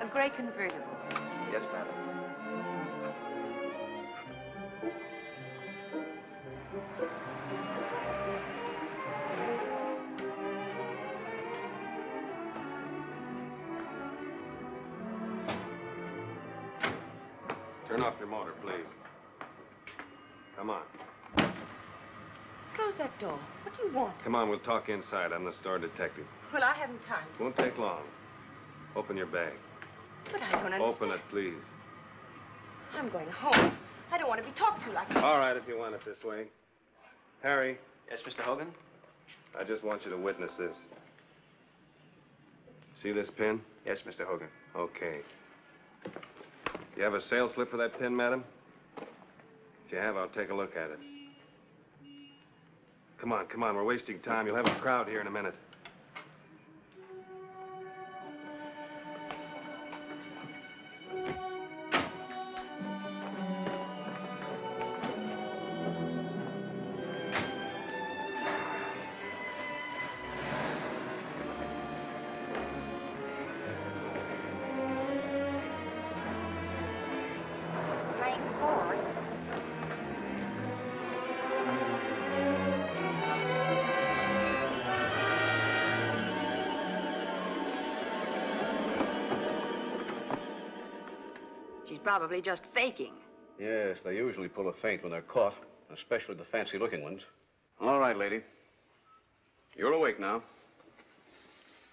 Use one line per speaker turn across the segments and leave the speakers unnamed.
A gray convertible.
Yes, madam.
Turn off your motor, please. Come on.
Close that door. What do you want?
Come on, we'll talk inside. I'm the store detective.
Well, I haven't time.
Won't take long. Open your bag.
But I don't understand.
Open it, please.
I'm going home. I don't want to be talked to like that.
All right, if you want it this way. Harry.
Yes, Mr. Hogan?
I just want you to witness this. See this pin?
Yes, Mr. Hogan.
Okay. You have a sales slip for that pin, madam? If you have, I'll take a look at it. Come on, come on. We're wasting time. You'll have a crowd here in a minute.
She's probably just faking.
Yes, they usually pull a feint when they're caught, especially the fancy-looking ones.
All right, lady. You're awake now.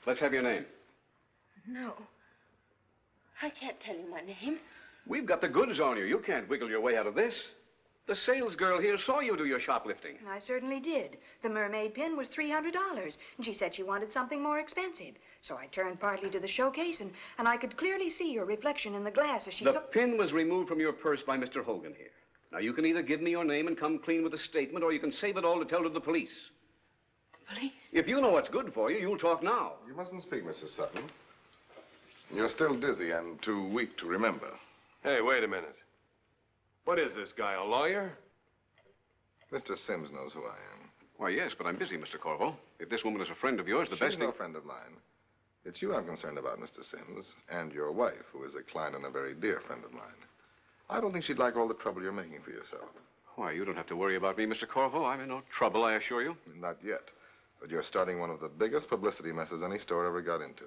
Let's have your name.
No. I can't tell you my name.
We've got the goods on you. You can't wiggle your way out of this. The sales girl here saw you do your shoplifting.
I certainly did. The mermaid pin was $300, and she said she wanted something more expensive. So I turned partly to the showcase, and I could clearly see your reflection in the glass as she
The
took...
pin was removed from your purse by Mr. Hogan here. Now, you can either give me your name and come clean with a statement, or you can save it all to tell to the police.
Police?
If you know what's good for you, you'll talk now.
You mustn't speak, Mrs. Sutton. You're still dizzy and too weak to remember.
Hey, wait a minute. What is this guy, a lawyer?
Mr. Sims knows who I am.
Why, yes, but I'm busy, Mr. Corvo. If this woman is a friend of yours, the
She's
best thing...
no friend of mine. It's you I'm concerned about, Mr. Sims, and your wife, who is a client and a very dear friend of mine. I don't think she'd like all the trouble you're making for yourself.
Why, you don't have to worry about me, Mr. Corvo. I'm in no trouble, I assure you.
Not yet. But you're starting one of the biggest publicity messes any store ever got into.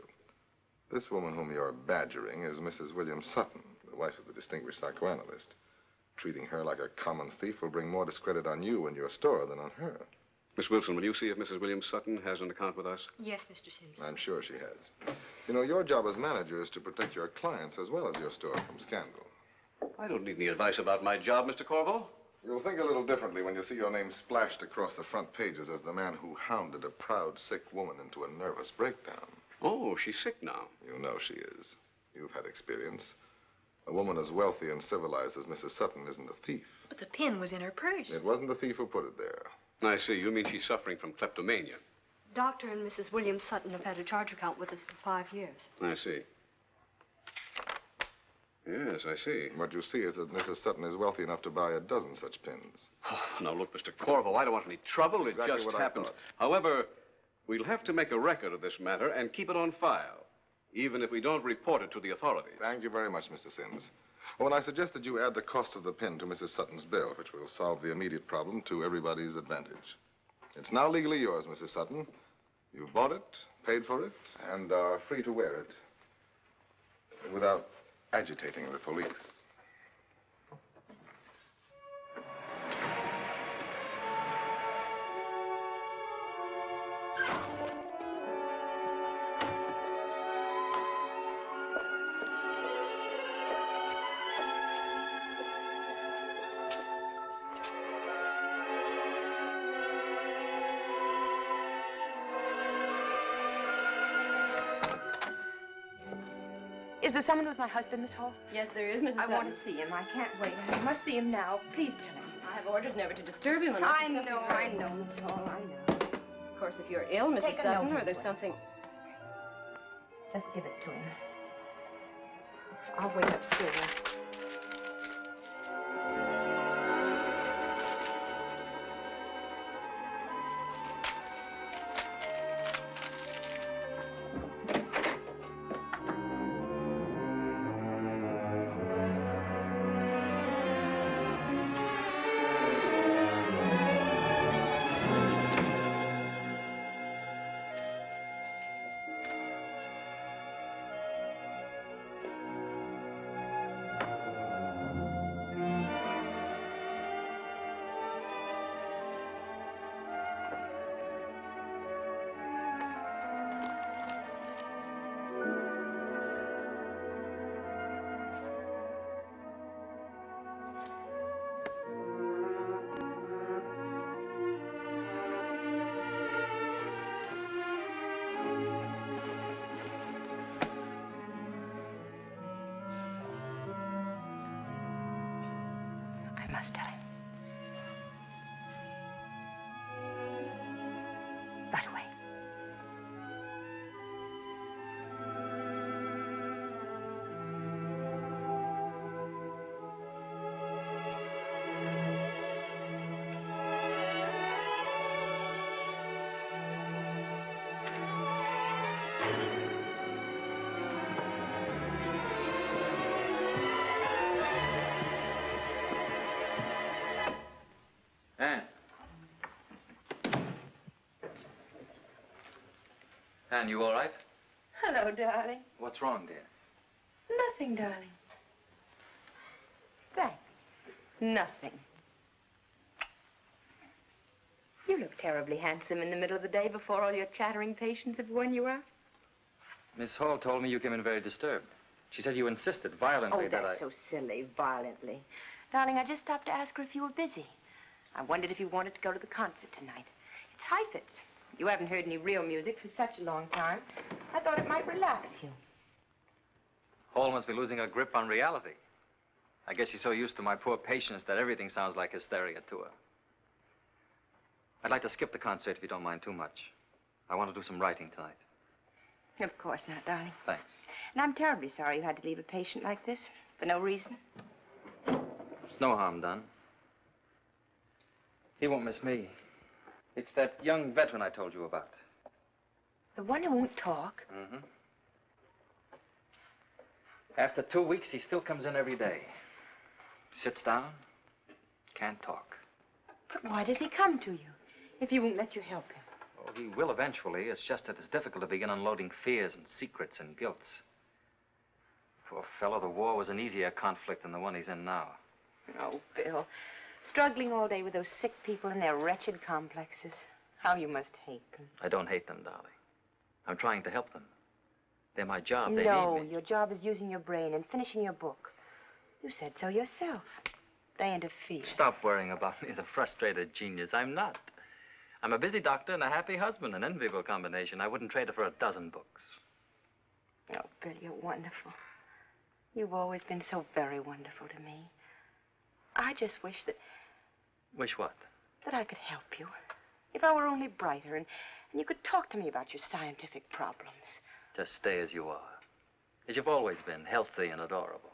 This woman whom you're badgering is Mrs. William Sutton, the wife of the distinguished psychoanalyst. Treating her like a common thief will bring more discredit on you and your store than on her.
Miss Wilson, will you see if Mrs. William Sutton has an account with us?
Yes, Mr. Sims.
I'm sure she has. You know, your job as manager is to protect your clients as well as your store from scandal.
I don't need any advice about my job, Mr. Corvo.
You'll think a little differently when you see your name splashed across the front pages as the man who hounded a proud, sick woman into a nervous breakdown.
Oh, she's sick now.
You know she is. You've had experience. A woman as wealthy and civilized as Mrs. Sutton isn't a thief.
But the pin was in her purse.
It wasn't the thief who put it there.
I see. You mean she's suffering from kleptomania.
Dr. and Mrs. William Sutton have had a charge account with us for 5 years.
I see. Yes, I see.
What you see is that Mrs. Sutton is wealthy enough to buy a dozen such pins.
Oh, now, look, Mr. Corvo, I don't want any trouble.
Exactly
It just
what I
happened.
thought.
However, we'll have to make a record of this matter and keep it on file, even if we don't report it to the authorities.
Thank you very much, Mr. Sims. Well, I suggested you add the cost of the pin to Mrs. Sutton's bill, which will solve the immediate problem to everybody's advantage. It's now legally yours, Mrs. Sutton. You bought it, paid for it, and are free to wear it without agitating the police.
Is there someone with my husband, Miss Hall?
Yes, there is, Mrs.
I
Sutton.
want to see him. I can't wait. I must see him now. Please tell him.
I have orders never to disturb him unless
I
it's
know, Miss Hall, I know.
Of course, if you're ill, Mrs.
Take a
Sutton,
note.
or there's something...
Just give it to him. I'll wait upstairs. must tell him. Right away.
Anne. Anne, you all right?
Hello, darling.
What's wrong, dear?
Nothing, darling. Thanks. Nothing. You look terribly handsome in the middle of the day before all your chattering patients have worn you out.
Miss Hall told me you came in very disturbed. She said you insisted violently
Oh,
that
that's so silly, violently. Darling, I just stopped to ask her if you were busy. I wondered if you wanted to go to the concert tonight. It's Heifetz. You haven't heard any real music for such a long time. I thought it might relax you.
Hall must be losing her grip on reality. I guess she's so used to my poor patients that everything sounds like hysteria to her. I'd like to skip the concert if you don't mind too much. I want to do some writing tonight.
Of course not, darling.
Thanks.
And I'm terribly sorry you had to leave a patient like this for no reason.
There's no harm done. He won't miss me. It's that young veteran I told you about.
The one who won't talk?
Mm-hmm. After 2 weeks, he still comes in every day. Sits down, can't talk.
But why does he come to you if he won't let you help him?
Oh, he will eventually. It's just that it's difficult to begin unloading fears and secrets and guilts. Poor fellow, the war was an easier conflict than the one he's in now.
Oh, Bill. Struggling all day with those sick people and their wretched complexes. How you must hate them.
I don't hate them, darling. I'm trying to help them. They're my job. They
No,
need me.
your job is using your brain and finishing your book. You said so yourself. They interfere.
Stop worrying about me as a frustrated genius. I'm not. I'm a busy doctor and a happy husband, an enviable combination. I wouldn't trade it for a dozen books.
Oh, Bill, you're wonderful. You've always been so very wonderful to me. I just wish that...
Wish what?
That I could help you. If I were only brighter and you could talk to me about your scientific problems.
Just stay as you are. As you've always been, healthy and adorable.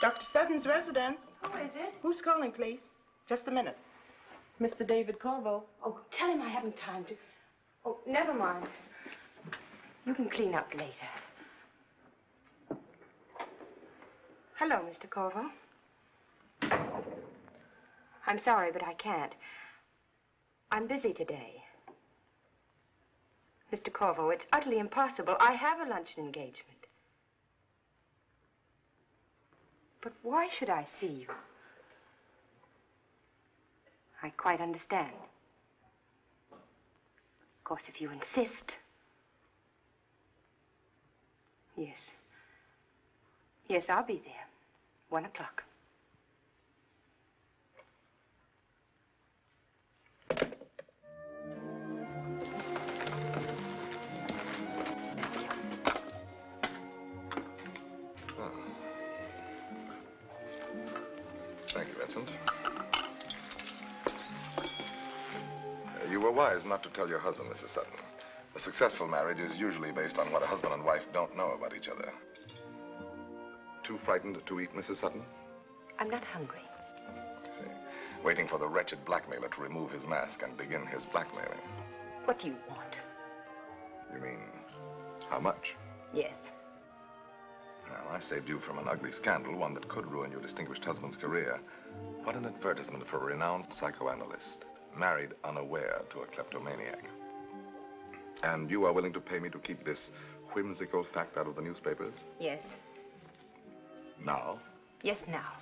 Dr. Sutton's residence.
Who is it?
Who's calling, please? Just a minute. Mr. David Corvo.
Oh, tell him I haven't time to... Oh, never mind. You can clean up later. Hello, Mr. Corvo. I'm sorry, but I can't. I'm busy today. Mr. Corvo, it's utterly impossible. I have a luncheon engagement. But why should I see you? I quite understand. Of course, if you insist. Yes. Yes, I'll be there. 1 o'clock.
Thank you, Vincent. You were wise not to tell your husband, Mrs. Sutton. A successful marriage is usually based on what a husband and wife don't know about each other. Too frightened to eat, Mrs. Sutton?
I'm not hungry.
I see. Waiting for the wretched blackmailer to remove his mask and begin his blackmailing.
What do you want?
You mean, how much?
Yes.
Well, I saved you from an ugly scandal, one that could ruin your distinguished husband's career. What an advertisement for a renowned psychoanalyst, married unaware to a kleptomaniac. And you are willing to pay me to keep this whimsical fact out of the newspapers?
Yes.
Now?
Yes, now.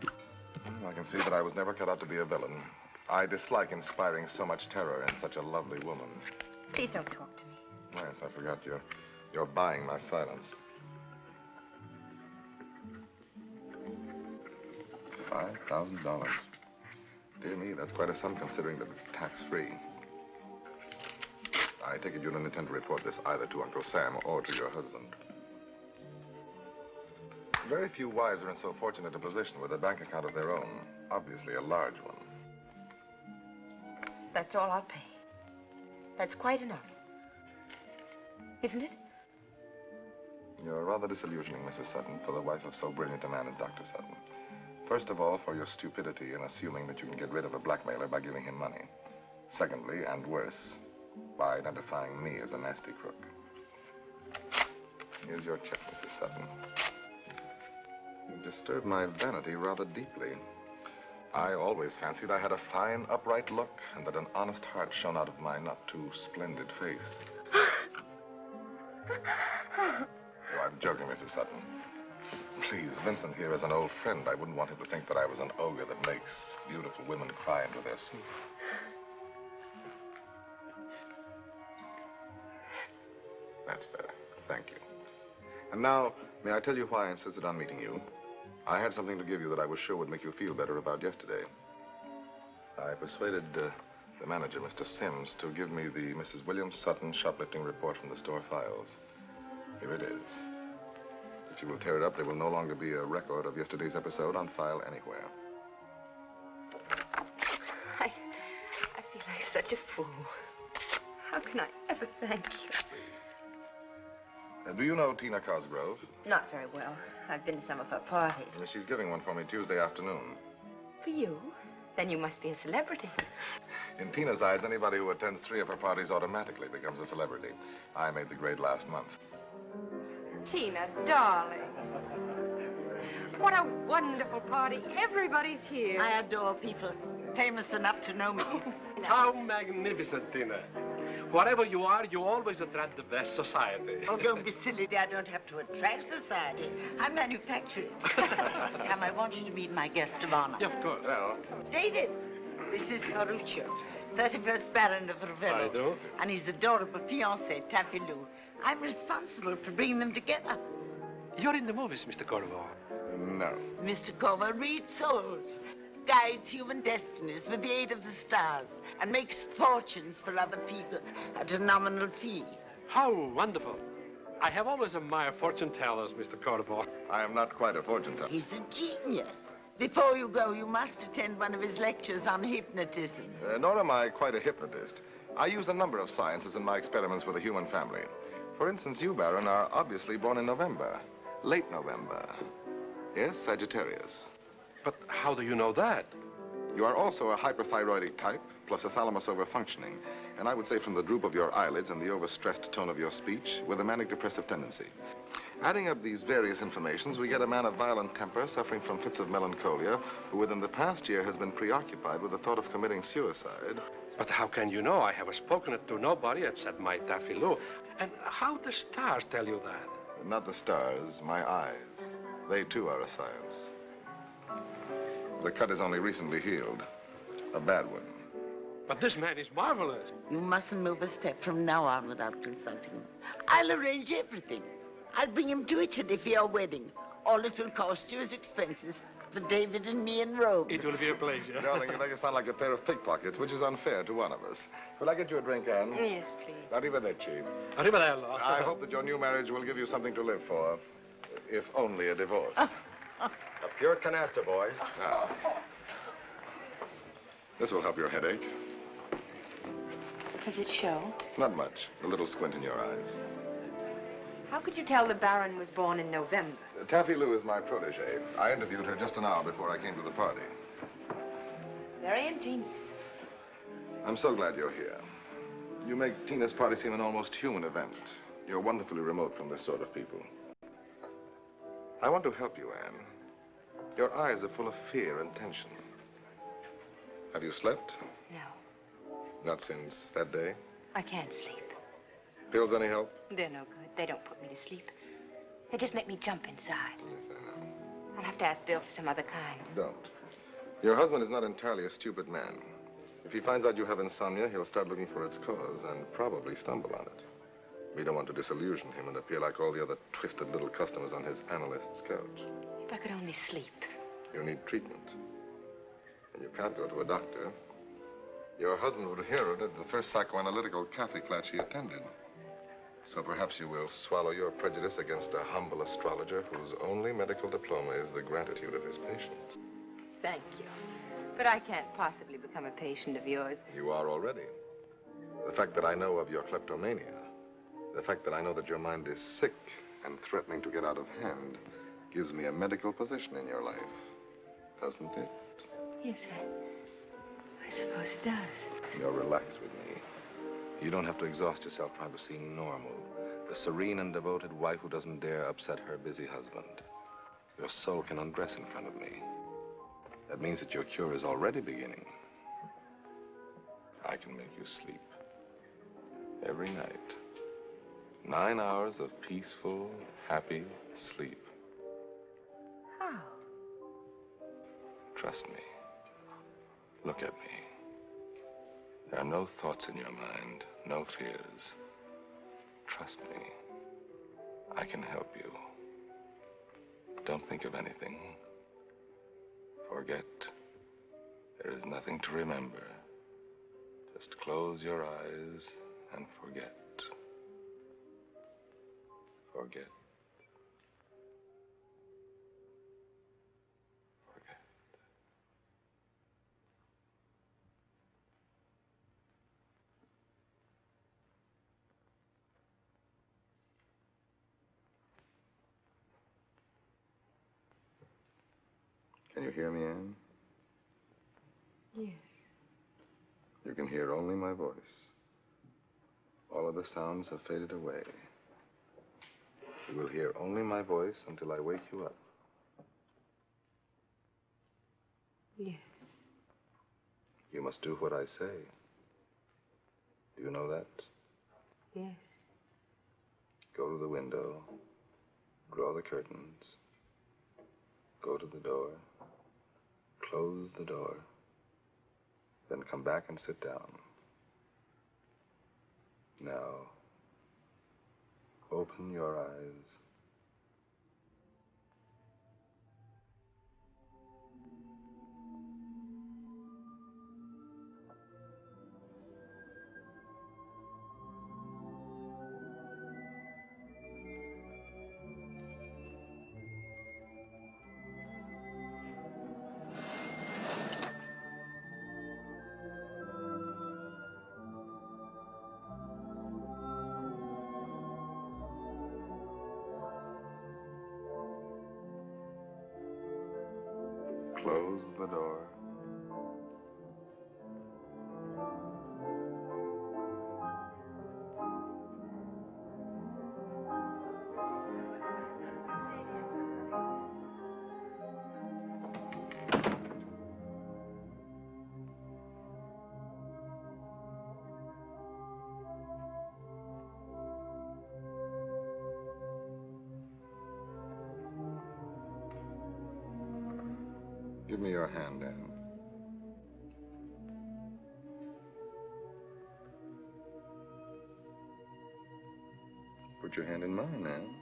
Well, I can see that I was never cut out to be a villain. I dislike inspiring so much terror in such a lovely woman.
Please don't talk to me.
Yes, I forgot you're buying my silence. $5,000. Dear me, that's quite a sum considering that it's tax-free. I take it you don't intend to report this either to Uncle Sam or to your husband. Very few wives are in so fortunate a position with a bank account of their own, obviously a large one.
That's all I'll pay. That's quite enough. Isn't it?
You're rather disillusioning, Mrs. Sutton, for the wife of so brilliant a man as Dr. Sutton. First of all, for your stupidity in assuming that you can get rid of a blackmailer by giving him money. Secondly, and worse, by identifying me as a nasty crook. Here's your check, Mrs. Sutton. You disturbed my vanity rather deeply. I always fancied I had a fine, upright look, and that an honest heart shone out of my not too splendid face. Oh, I'm joking, Mrs. Sutton. Please, Vincent here is an old friend. I wouldn't want him to think that I was an ogre that makes beautiful women cry into their soup. That's better. Thank you. And now, may I tell you why I insisted on meeting you? I had something to give you that I was sure would make you feel better about yesterday. I persuaded the manager, Mr. Sims, to give me the Mrs. William Sutton shoplifting report from the store files. Here it is. If you will tear it up, there will no longer be a record of yesterday's episode on file anywhere.
I feel like such a fool. How can I ever thank you?
Do you know Tina Cosgrove?
Not very well. I've been to some of her parties.
She's giving one for me Tuesday afternoon.
For you? Then you must be a celebrity.
In Tina's eyes, anybody who attends 3 of her parties automatically becomes a celebrity. I made the grade last month.
Tina, darling. What a wonderful party. Everybody's here.
I adore people famous enough to know me.
How magnificent, Tina. Wherever you are, you always attract the best society.
Oh, don't be silly, dear. I don't have to attract society. I manufacture it. Sam, I want you to meet my guest of honor.
Yeah, of course.
Well,
David, this is Ferruccio, 31st Baron of Ravello.
I do.
And his adorable fiancée, Taffy Lou. I'm responsible for bringing them together.
You're in the movies, Mr. Corvo.
no.
Mr. Corvo reads souls, guides human destinies with the aid of the stars, and makes fortunes for other people at a nominal fee.
How wonderful. I have always admired fortune tellers, Mr. Corvo.
I am not quite a fortune teller.
He's a genius. Before you go, you must attend one of his lectures on hypnotism.
Nor am I quite a hypnotist. I use a number of sciences in my experiments with the human family. For instance, you, Baron, are obviously born in November. Late November. Yes, Sagittarius.
But how do you know that?
You are also a hyperthyroidic type, plus a thalamus overfunctioning. And I would say from the droop of your eyelids and the overstressed tone of your speech, with a manic depressive tendency. Adding up these various informations, we get a man of violent temper suffering from fits of melancholia, who within the past year has been preoccupied with the thought of committing suicide.
But how can you know? I have spoken it to nobody except my Taffy Lou. And how the stars tell you that?
Not the stars, my eyes. They too are a science. The cut is only recently healed. A bad one.
But this man is marvelous.
You mustn't move a step from now on without consulting him. I'll arrange everything. I'll bring him to Italy for your wedding. All it will cost you is expenses for David and me in Rome.
It will be a pleasure.
Darling, you make us sound like a pair of pickpockets, which is unfair to one of us. Will I get you a drink, Anne?
Yes, please.
Arrivederci.
Arrivederci.
I hope that your new marriage will give you something to live for, if only a divorce.
A pure canaster, boys.
Now, this will help your headache.
Does it show?
Not much. A little squint in your eyes.
How could you tell the Baron was born in November?
Taffy Lou is my protege. I interviewed her just an hour before I came to the party.
Very ingenious.
I'm so glad you're here. You make Tina's party seem an almost human event. You're wonderfully remote from this sort of people. I want to help you, Anne. Your eyes are full of fear and tension. Have you slept?
No,
Not since that day?
I can't sleep.
Pills any help?
They're no good. They don't put me to sleep. They just make me jump inside.
Yes, I know.
I'll have to ask Bill for some other kind.
Don't. Your husband is not entirely a stupid man. If he finds out you have insomnia, he'll start looking for its cause and probably stumble on it. We don't want to disillusion him and appear like all the other twisted little customers on his analyst's couch.
If I could only sleep.
You need treatment. And you can't go to a doctor. Your husband would hear it at the first psychoanalytical cafe class he attended. So perhaps you will swallow your prejudice against a humble astrologer whose only medical diploma is the gratitude of his patients.
Thank you. But I can't possibly become a patient of yours.
You are already. The fact that I know of your kleptomania, the fact that I know that your mind is sick and threatening to get out of hand, gives me a medical position in your life, doesn't it?
Yes, I suppose it does.
You're relaxed with me. You don't have to exhaust yourself trying to seem normal. The serene and devoted wife who doesn't dare upset her busy husband. Your soul can undress in front of me. That means that your cure is already beginning. I can make you sleep. Every night. 9 hours of peaceful, happy sleep.
How?
Trust me. Look at me. There are no thoughts in your mind, no fears. Trust me. I can help you. Don't think of anything. Forget. There is nothing to remember. Just close your eyes and forget. Forget. Forget. Can you hear me, Anne?
Yes.
You can hear only my voice. All of the sounds have faded away. You will hear only my voice until I wake you up.
Yes.
You must do what I say. Do you know that?
Yes.
Go to the window. Draw the curtains. Go to the door. Close the door. Then come back and sit down. Now, open your eyes. Close the door. Give me your hand, Anne. Put your hand in mine, Anne.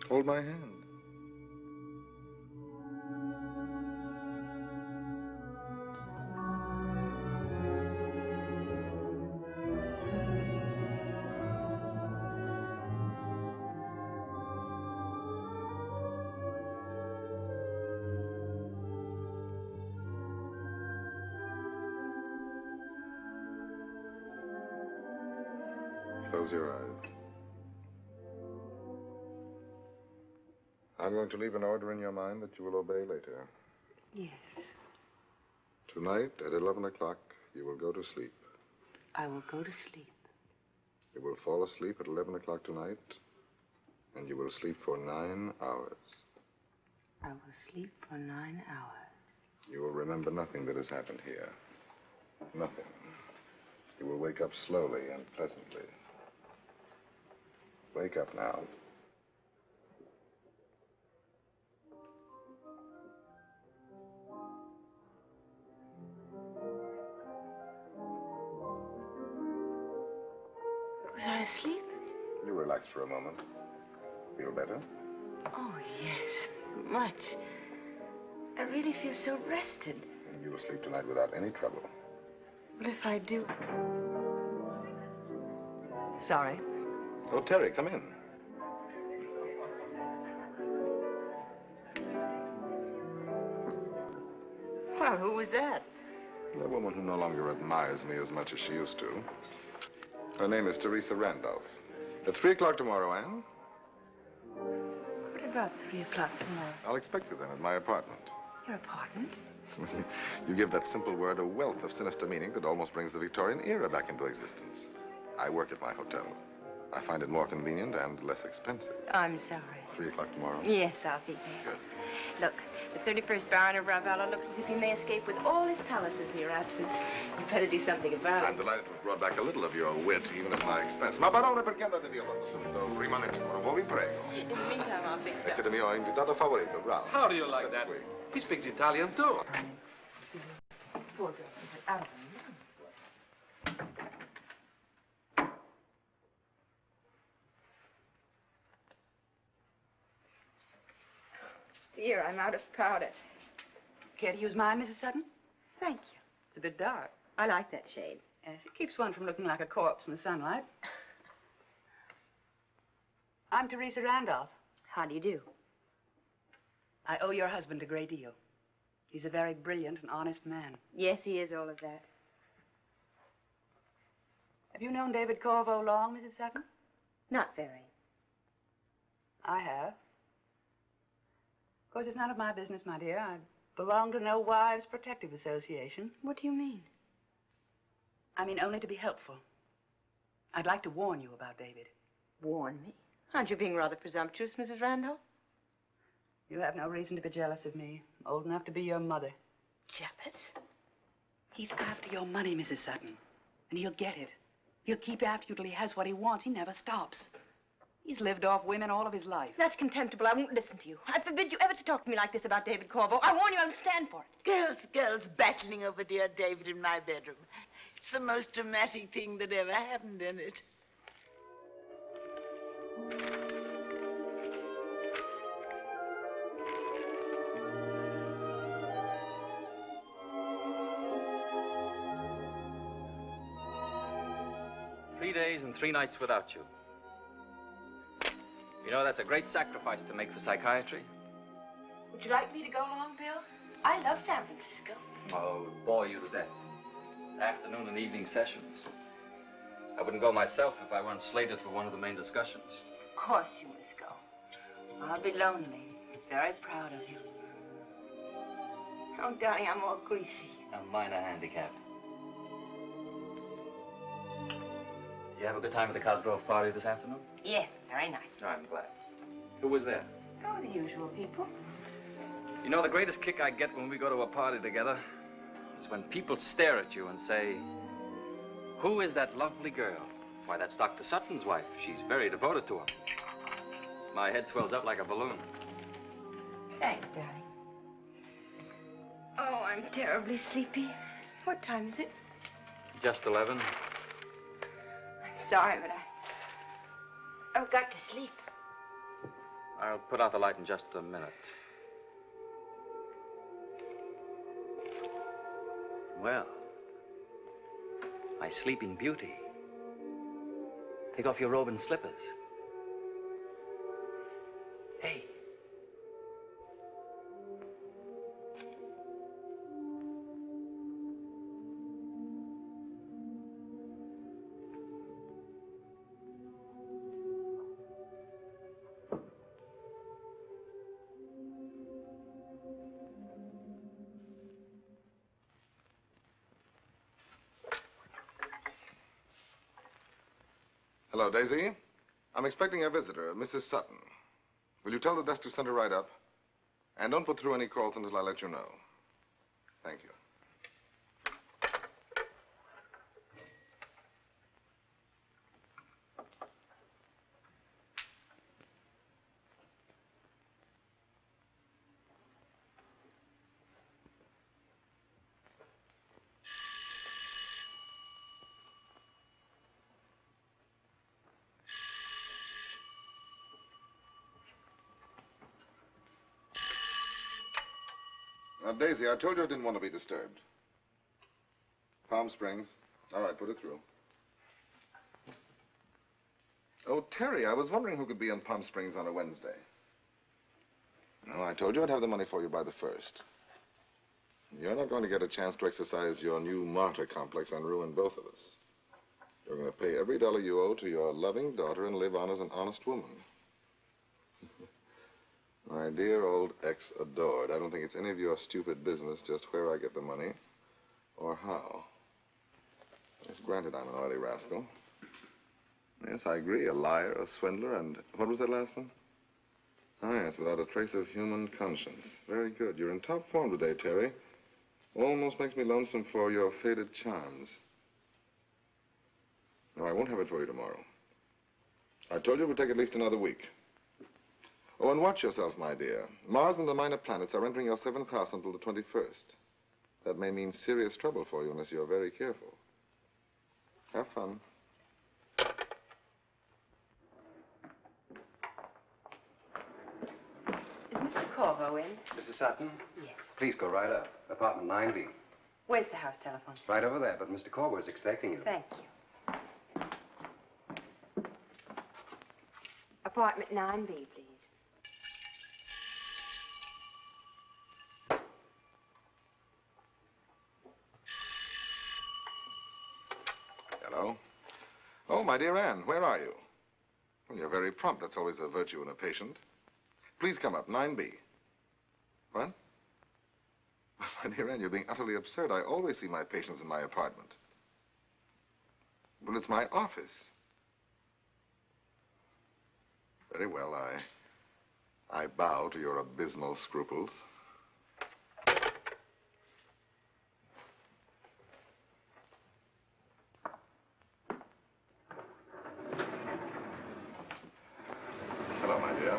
Hold my hand. Close your eyes. I'm going to leave an order in your mind that you will obey later.
Yes.
Tonight at 11 o'clock, you will go to sleep.
I will go to sleep.
You will fall asleep at 11 o'clock tonight, and you will sleep for 9 hours.
I will sleep for 9 hours.
You will remember nothing that has happened here. Nothing. You will wake up slowly and pleasantly. Wake up now.
Was I asleep?
You relax for a moment. Feel better?
Oh, yes. Much. I really feel so rested.
And you will sleep tonight without any trouble.
What if I do?
Sorry.
Oh, Terry, come in.
Well, who was that?
The woman who no longer admires me as much as she used to. Her name is Teresa Randolph. At 3 o'clock tomorrow, Anne?
What about 3 o'clock tomorrow?
I'll expect you then at my apartment.
Your apartment?
You give that simple word a wealth of sinister meaning that almost brings the Victorian era back into existence. I work at my hotel. I find it more convenient and less expensive.
I'm sorry.
3 o'clock tomorrow?
Yes, I'll be there.
Good.
Look, the 31st Baron of Ravello looks as if he may escape with all his palaces in your absence. You better do something about
I'm
it.
delighted to have brought back a little of your wit, even at my expense. Ma barone, perché andate via tanto subito? Rimanete ancora, vi prego.
In the meantime, I'll fix
E
up.
siete mio invitato favorito, bravo.
How do you like that?
Qui.
He speaks Italian, too.
Poor girl, something out of her mind. Dear, I'm out of powder.
Care to use mine, Mrs. Sutton?
Thank you.
It's a bit dark.
I like that shade.
Yes, it keeps one from looking like a corpse in the sunlight. I'm Teresa Randolph.
How do you do?
I owe your husband a great deal. He's a very brilliant and honest man.
Yes, he is all of that.
Have you known David Corvo long, Mrs. Sutton?
Not very.
I have. Of course, it's none of my business, my dear. I belong to no Wives Protective Association.
What do you mean?
I mean only to be helpful. I'd like to warn you about David.
Warn me? Aren't you being rather presumptuous, Mrs. Randolph?
You have no reason to be jealous of me. I'm old enough to be your mother.
Jealous?
He's after your money, Mrs. Sutton. And he'll get it. He'll keep after you till he has what he wants. He never stops. He's lived off women all of his life.
That's contemptible. I won't listen to you. I forbid you ever to talk to me like this about David Corvo. I warn you, I'll stand for it.
Girls battling over dear David in my bedroom. It's the most dramatic thing that ever happened in it.
Three days and 3 nights without you. You know, that's a great sacrifice to make for psychiatry.
Would you like me to go along, Bill? I love San Francisco.
Oh, it would bore you to death. Afternoon and evening sessions. I wouldn't go myself if I weren't slated for one of the main discussions.
Of course you must go. I'll be lonely. Very proud of you. Oh, darling, I'm all greasy.
A minor handicap. You have a good time at the Cosgrove party this afternoon?
Yes, very nice.
I'm glad. Who was there?
Oh, the usual people.
You know, the greatest kick I get when we go to a party together is when people stare at you and say, "Who is that lovely girl?" Why, that's Dr. Sutton's wife. She's very devoted to him. My head swells up like a balloon.
Thanks, darling. Oh, I'm terribly sleepy. What time is it?
Just 11.
I'm sorry, but I've got to sleep.
I'll put out the light in just a minute. Well, my sleeping beauty. Take off your robe and slippers. Hey.
Hello, Daisy. I'm expecting a visitor, Mrs. Sutton. Will you tell the desk to send her right up? And don't put through any calls until I let you know. Thank you. Now, Daisy, I told you I didn't want to be disturbed. Palm Springs. All right, put it through. Oh, Terry, I was wondering who could be in Palm Springs on a Wednesday. No, I told you I'd have the money for you by the 1st. You're not going to get a chance to exercise your new martyr complex and ruin both of us. You're going to pay every dollar you owe to your loving daughter and live on as an honest woman. My dear old ex-adored, I don't think it's any of your stupid business just where I get the money or how. Yes, granted, I'm an oily rascal. Yes, I agree, a liar, a swindler, and what was that last one? Ah, yes, without a trace of human conscience. Very good. You're in top form today, Terry. Almost makes me lonesome for your faded charms. No, I won't have it for you tomorrow. I told you it would take at least another week. Oh, and watch yourself, my dear. Mars and the minor planets are entering your 7th house until the 21st. That may mean serious trouble for you unless you're very careful. Have fun.
Is Mr. Corvo in?
Mrs. Sutton?
Yes.
Please go right up. Apartment 9B.
Where's the house telephone?
Right over there, but Mr. Corvo is expecting you.
Thank you. Apartment 9B, please.
Hello? Oh, my dear Anne, where are you? Well, you're very prompt. That's always a virtue in a patient. Please come up, 9B. What? My dear Anne, you're being utterly absurd. I always see my patients in my apartment. Well, it's my office. Very well, I bow to your abysmal scruples. Hello, my dear.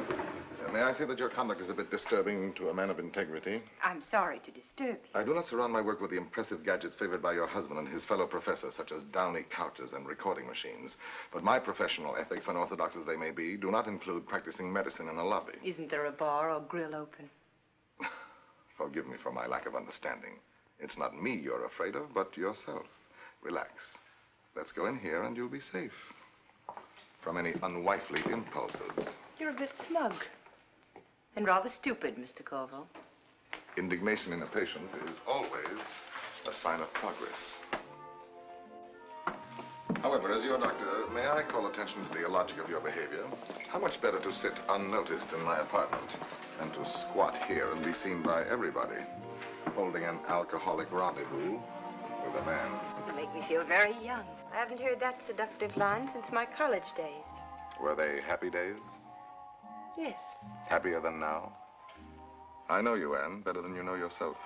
May I say that your conduct is a bit disturbing to a man of integrity?
I'm sorry to disturb you.
I do not surround my work with the impressive gadgets favored by your husband and his fellow professors, such as downy couches and recording machines. But my professional ethics, unorthodox as they may be, do not include practicing medicine in a lobby.
Isn't there a bar or grill open?
Forgive me for my lack of understanding. It's not me you're afraid of, but yourself. Relax. Let's go in here and you'll be safe from any unwifely impulses.
You're a bit smug. And rather stupid, Mr. Corvo.
Indignation in a patient is always a sign of progress. However, as your doctor, may I call attention to the illogic of your behavior? How much better to sit unnoticed in my apartment than to squat here and be seen by everybody, holding an alcoholic rendezvous with a man.
You make me feel very young. I haven't heard that seductive line since my college days.
Were they happy days?
Yes.
Happier than now? I know you, Anne, better than you know yourself.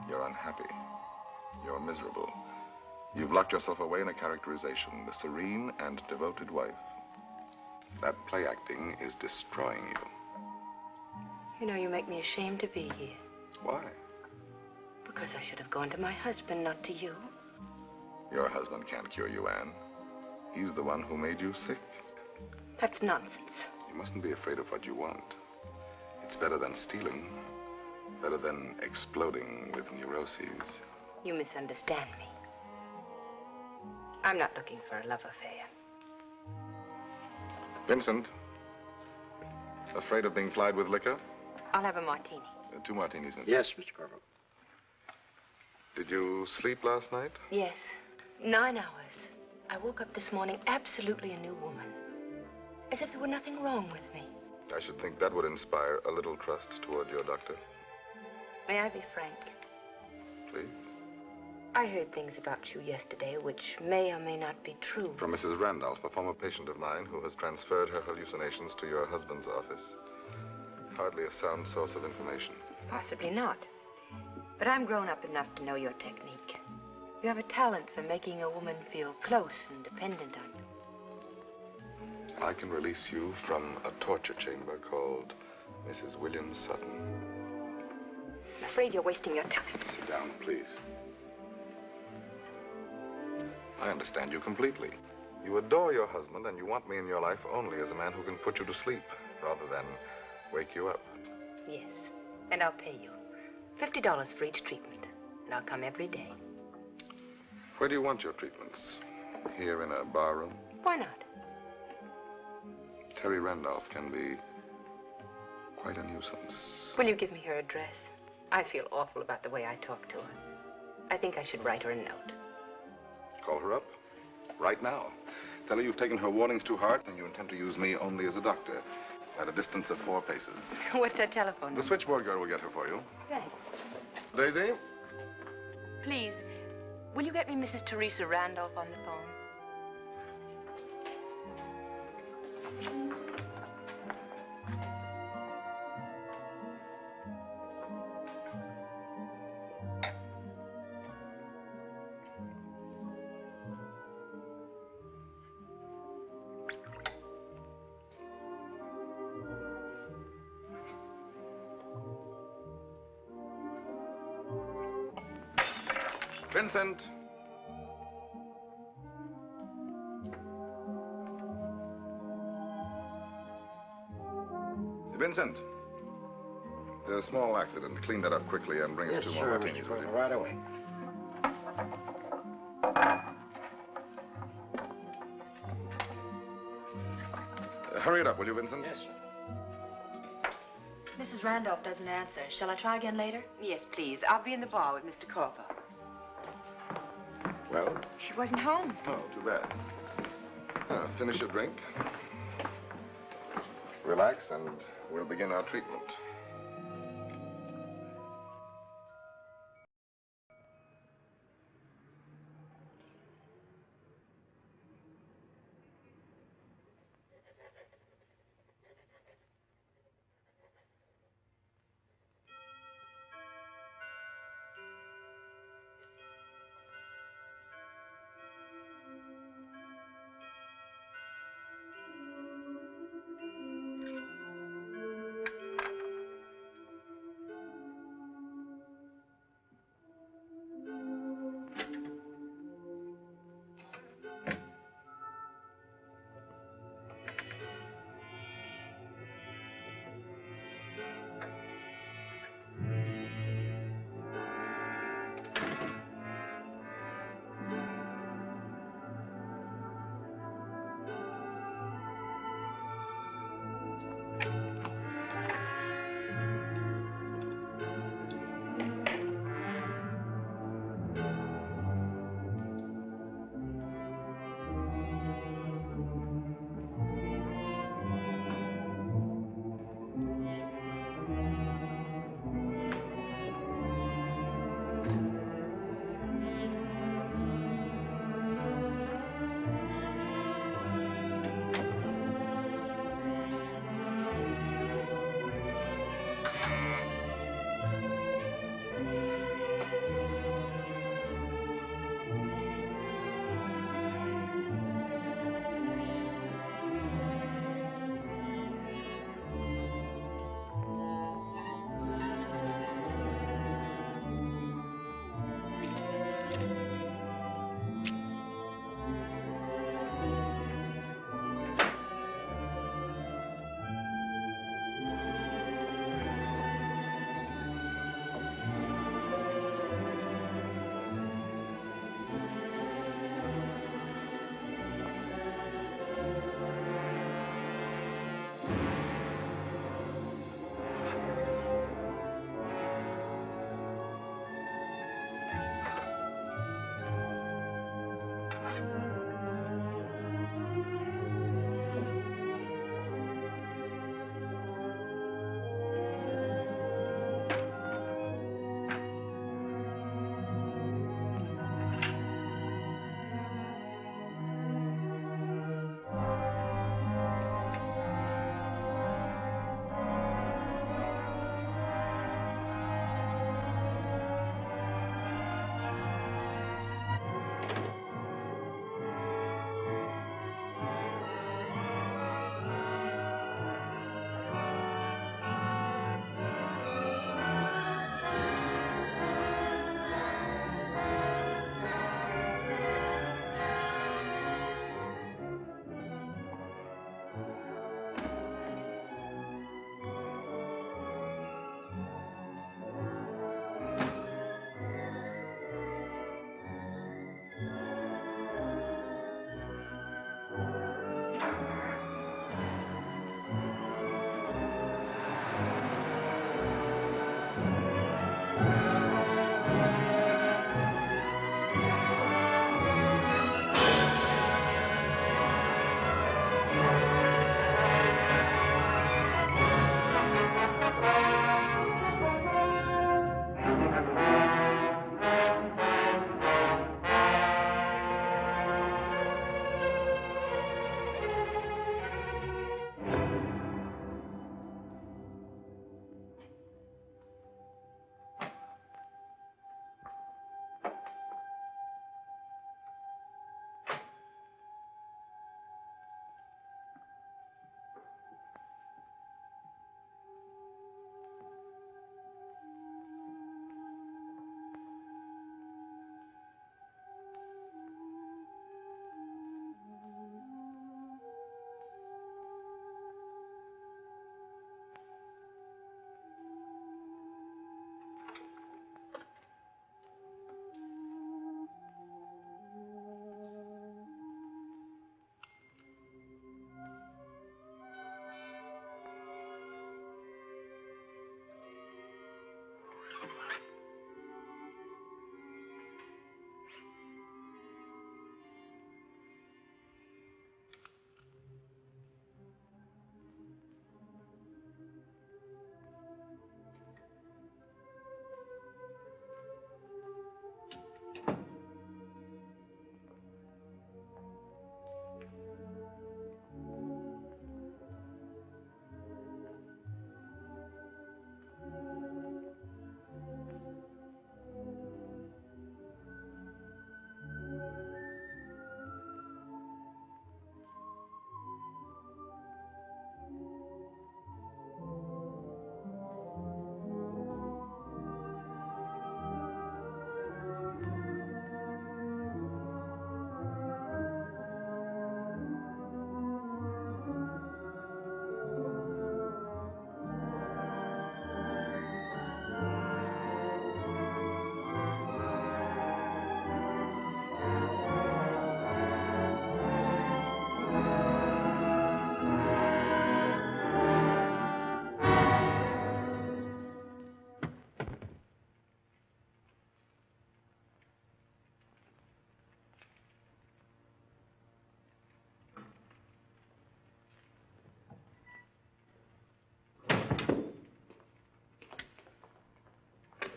You're unhappy. You're miserable. You've locked yourself away in a characterization, the serene and devoted wife. That play acting is destroying you.
You know, you make me ashamed to be here.
Why?
Because I should have gone to my husband, not to you.
Your husband can't cure you, Anne. He's the one who made you sick.
That's nonsense.
You mustn't be afraid of what you want. It's better than stealing. Better than exploding with neuroses.
You misunderstand me. I'm not looking for a love affair.
Vincent, afraid of being plied with liquor?
I'll have a martini.
2 martinis, Vincent.
Yes, Mr. Corvo.
Did you sleep last night?
Yes. 9 hours. I woke up this morning absolutely a new woman. As if there were nothing wrong with me.
I should think that would inspire a little trust toward your doctor.
May I be frank?
Please?
I heard things about you yesterday which may or may not be true.
From Mrs. Randolph, a former patient of mine who has transferred her hallucinations to your husband's office. Hardly a sound source of information.
Possibly not. But I'm grown up enough to know your technique. You have a talent for making a woman feel close and dependent on you.
I can release you from a torture chamber called Mrs. William Sutton.
I'm afraid you're wasting your time.
Sit down, please. I understand you completely. You adore your husband, and you want me in your life only as a man who can put you to sleep, rather than wake you up.
Yes, and I'll pay you. $50 for each treatment. And I'll come every day.
Where do you want your treatments? Here in a bar room?
Why not?
Terry Randolph can be quite a nuisance.
Will you give me her address? I feel awful about the way I talk to her. I think I should write her a note.
Call her up. Right now. Tell her you've taken her warnings to heart and you intend to use me only as a doctor. At a distance of 4 paces.
What's that telephone number?
The switchboard girl will get her for you.
Thanks.
Daisy?
Please, will you get me Mrs. Teresa Randolph on the phone?
Vincent. Vincent. There's a small accident. Clean that up quickly and bring us 2 more martinis with you.
Right away.
Hurry it up, will you, Vincent?
Yes, sir.
Mrs. Randolph doesn't answer. Shall I try again later?
Yes, please. I'll be in the bar with Mr. Corvo.
Well?
She wasn't home.
Oh, too bad. Finish your drink. Relax, and we'll begin our treatment.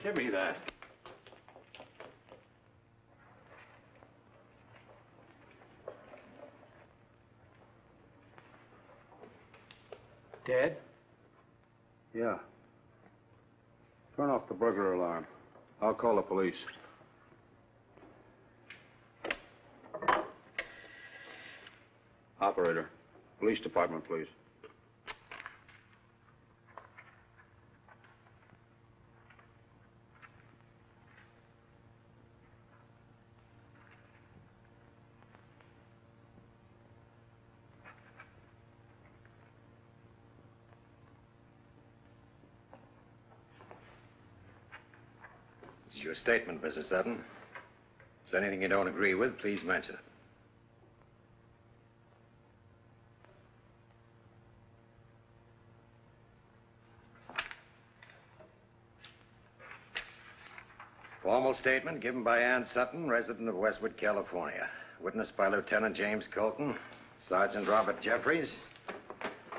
Give me that.
Dead?
Yeah. Turn off the burglar alarm. I'll call the police. Operator, police department, please.
This is your statement, Mrs. Sutton. If there's anything you don't agree with, please mention it. Formal statement given by Ann Sutton, resident of Westwood, California. Witnessed by Lieutenant James Colton, Sergeant Robert Jeffries,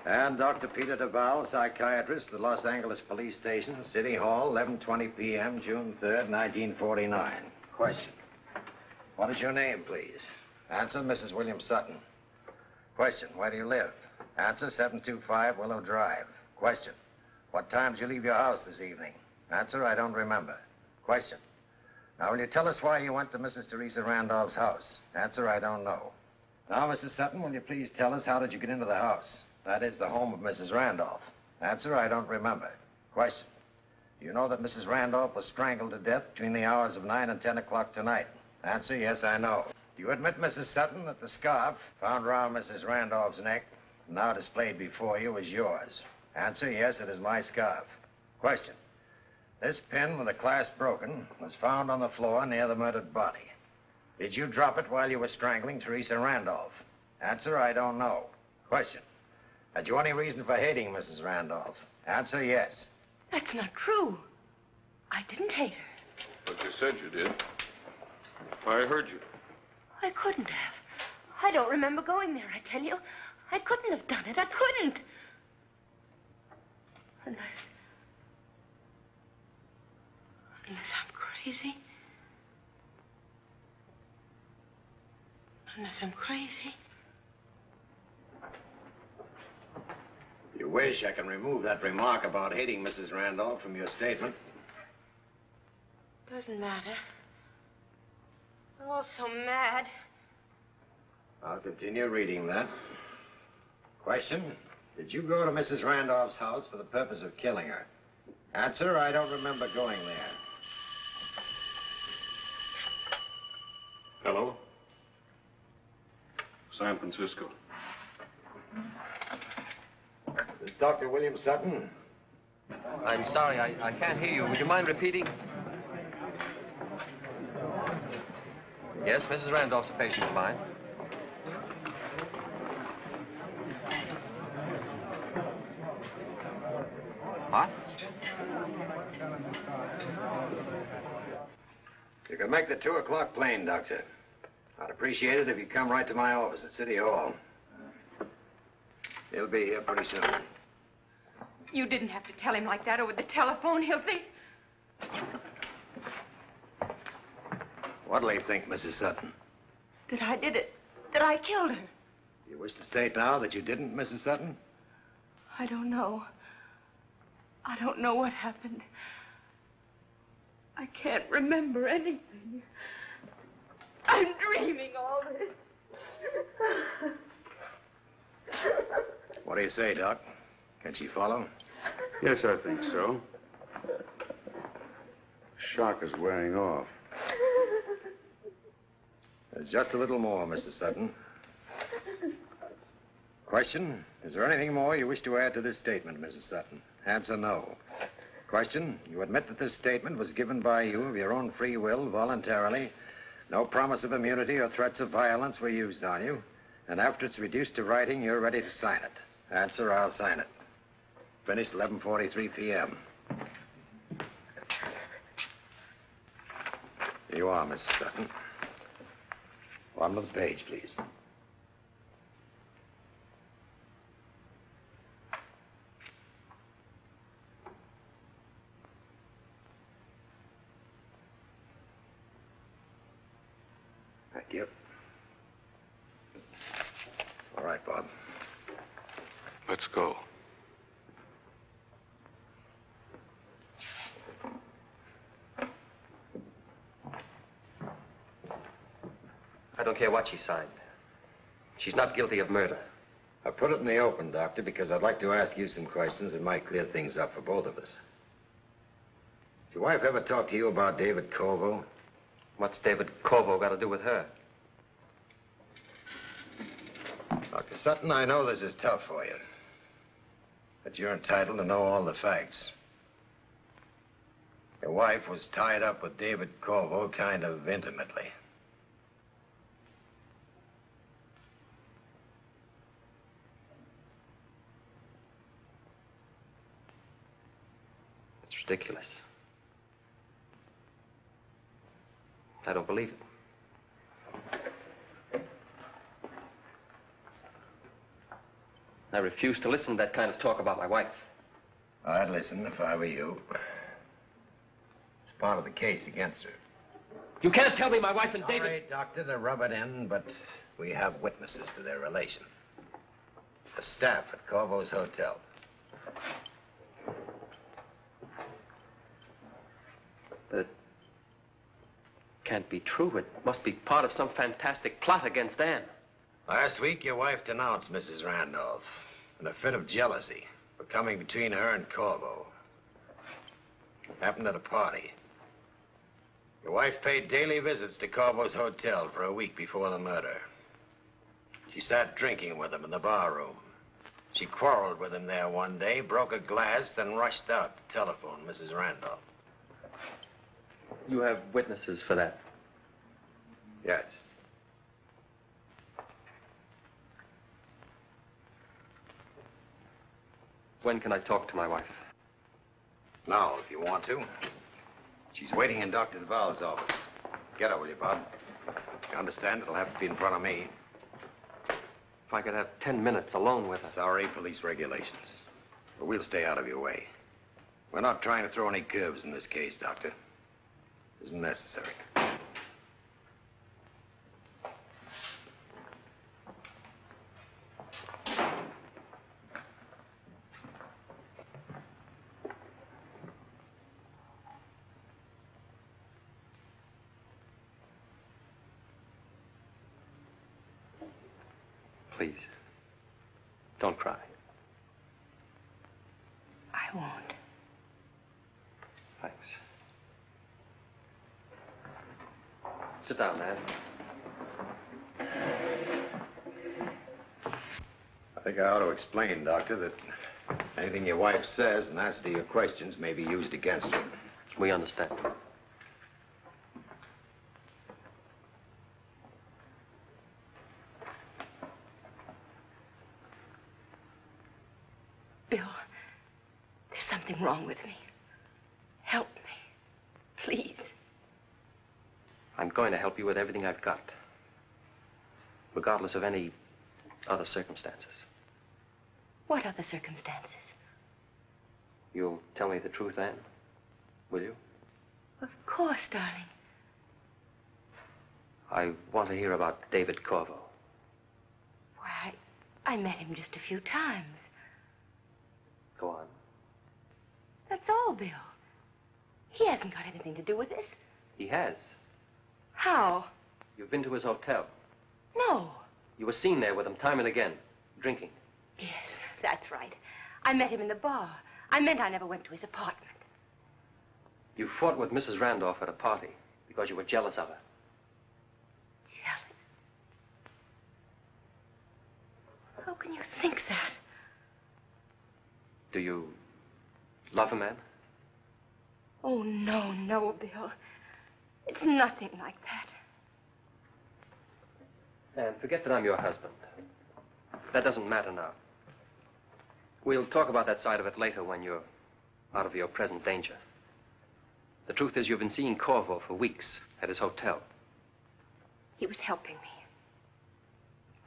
and Dr. Peter Duval, psychiatrist at the Los Angeles Police Station, City Hall, 11:20 p.m., June 3rd, 1949. Question. What is your name, please? Answer, Mrs. William Sutton. Question. Where do you live? Answer, 725 Willow Drive. Question. What time did you leave your house this evening? Answer, I don't remember. Question. Now, will you tell us why you went to Mrs. Teresa Randolph's house? Answer, I don't know. Now, Mrs. Sutton, will you please tell us how did you get into the house? That is, the home of Mrs. Randolph. Answer, I don't remember. Question. You know that Mrs. Randolph was strangled to death between the hours of 9 and 10 o'clock tonight? Answer, yes, I know. Do you admit, Mrs. Sutton, that the scarf found around Mrs. Randolph's neck, now displayed before you, is yours? Answer, yes, it is my scarf. Question. This pin with the clasp broken was found on the floor near the murdered body. Did you drop it while you were strangling Teresa Randolph? Answer, I don't know. Question. Had you any reason for hating Mrs. Randolph? Answer, yes.
That's not true. I didn't hate her.
But you said you did. I heard you.
I couldn't have. I don't remember going there, I tell you. I couldn't have done it. I couldn't. Unless I'm crazy. Unless I'm crazy.
If you wish, I can remove that remark about hating Mrs. Randolph from your statement.
Doesn't matter. I'm all so mad.
I'll continue reading that. Question. Did you go to Mrs. Randolph's house for the purpose of killing her? Answer, I don't remember going there.
Hello? San Francisco.
This is Dr. William Sutton.
I'm sorry, I can't hear you. Would you mind repeating? Yes, Mrs. Randolph's a patient of mine. What?
You can make the 2 o'clock plane, Doctor. I'd appreciate it if you'd come right to my office at City Hall. He'll be here pretty soon.
You didn't have to tell him like that over the telephone. He'll think...
What'll he think, Mrs. Sutton?
that I did it. That I killed her.
You wish to state now that you didn't, Mrs. Sutton?
I don't know. I don't know what happened. I can't remember anything. I'm dreaming all this.
What do you say, Doc? Can she follow?
Yes, I think so. Shock is wearing off.
There's just a little more, Mrs. Sutton. Question, is there anything more you wish to add to this statement, Mrs. Sutton? Answer, no. Question, you admit that this statement was given by you of your own free will, voluntarily. No promise of immunity or threats of violence were used on you. And after it's reduced to writing, you're ready to sign it. Answer, I'll sign it. Finished 11:43 p.m. Here you are, Mrs. Sutton. Bottom of the page, please. Yep. All right, Bob.
Let's go.
I don't care what she signed. She's not guilty of murder.
I put it in the open, Doctor, because I'd like to ask you some questions that might clear things up for both of us. Did your wife ever talk to you about David Corvo?
What's David Corvo got to do with her?
Dr. Sutton, I know this is tough for you, but you're entitled to know all the facts. Your wife was tied up with David Corvo kind of intimately.
It's ridiculous. I don't believe it. I refuse to listen to that kind of talk about my wife.
I'd listen if I were you. It's part of the case against her.
You can't tell me my wife and David...
Sorry, Doctor, to rub it in, but we have witnesses to their relation. The staff at Corvo's hotel.
But it can't be true. It must be part of some fantastic plot against Anne.
Last week, your wife denounced Mrs. Randolph in a fit of jealousy for coming between her and Corvo. Happened at a party. Your wife paid daily visits to Corvo's hotel for a week before the murder. She sat drinking with him in the bar room. She quarreled with him there one day, broke a glass, then rushed out to telephone Mrs. Randolph.
You have witnesses for that?
Yes.
When can I talk to my wife?
Now, if you want to. She's waiting in Dr. Duval's office. Get her, will you, Bob? You understand? It'll have to be in front of me.
If I could have 10 minutes alone with her.
Sorry, police regulations. But we'll stay out of your way. We're not trying to throw any curves in this case, Doctor. Isn't necessary.
Please, don't cry.
I won't.
Thanks. Sit down, man.
I think I ought to explain, Doctor, that anything your wife says in answer to your questions may be used against her.
We understand.
Bill, there's something wrong with me. Help me, please.
I'm going to help you with everything I've got, regardless of any other circumstances.
What other circumstances?
You'll tell me the truth, Anne? Will you?
Of course, darling.
I want to hear about David Corvo.
Why, I met him just a few times.
Go on.
That's all, Bill. He hasn't got anything to do with this.
He has.
How?
You've been to his hotel.
No.
You were seen there with him time and again, drinking.
Yes, that's right. I met him in the bar. I meant I never went to his apartment.
You fought with Mrs. Randolph at a party because you were jealous of her.
Jealous? How can you think that?
Do you love him, Anne?
Oh, no, no, Bill. It's nothing like that.
Anne, forget that I'm your husband. That doesn't matter now. We'll talk about that side of it later when you're out of your present danger. The truth is you've been seeing Corvo for weeks at his hotel.
He was helping me.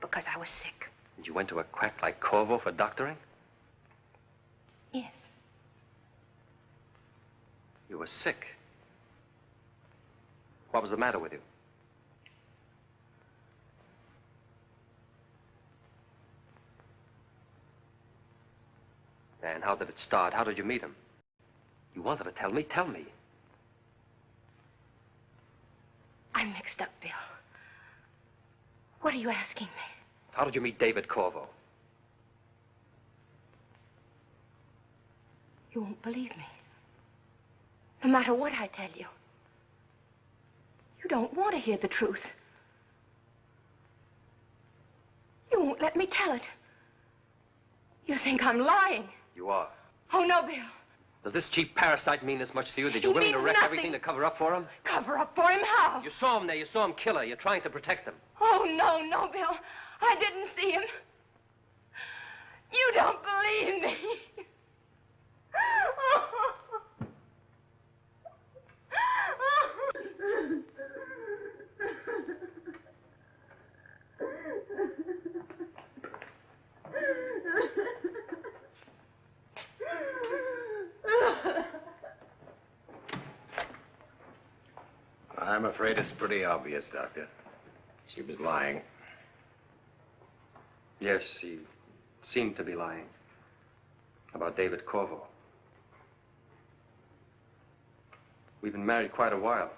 Because I was sick.
And you went to a quack like Corvo for doctoring?
Yes.
You were sick. What was the matter with you? And how did it start? How did you meet him? You wanted to tell me? Tell me.
I'm mixed up, Bill. What are you asking me?
How did you meet David Corvo?
You won't believe me. No matter what I tell you. You don't want to hear the truth. You won't let me tell it. You think I'm lying.
You are.
Oh, no, Bill.
Does this cheap parasite mean this much to you that you're
He
willing to
means
wreck
nothing.
everything to cover up for him?
Cover up for him how?
You saw him there. You saw him kill her. You're trying to protect him.
Oh, no, Bill. I didn't see him. You don't believe me.
I'm afraid it's pretty obvious, Doctor. She was lying.
Yes, he seemed to be lying. About David Corvo. We've been married quite a while.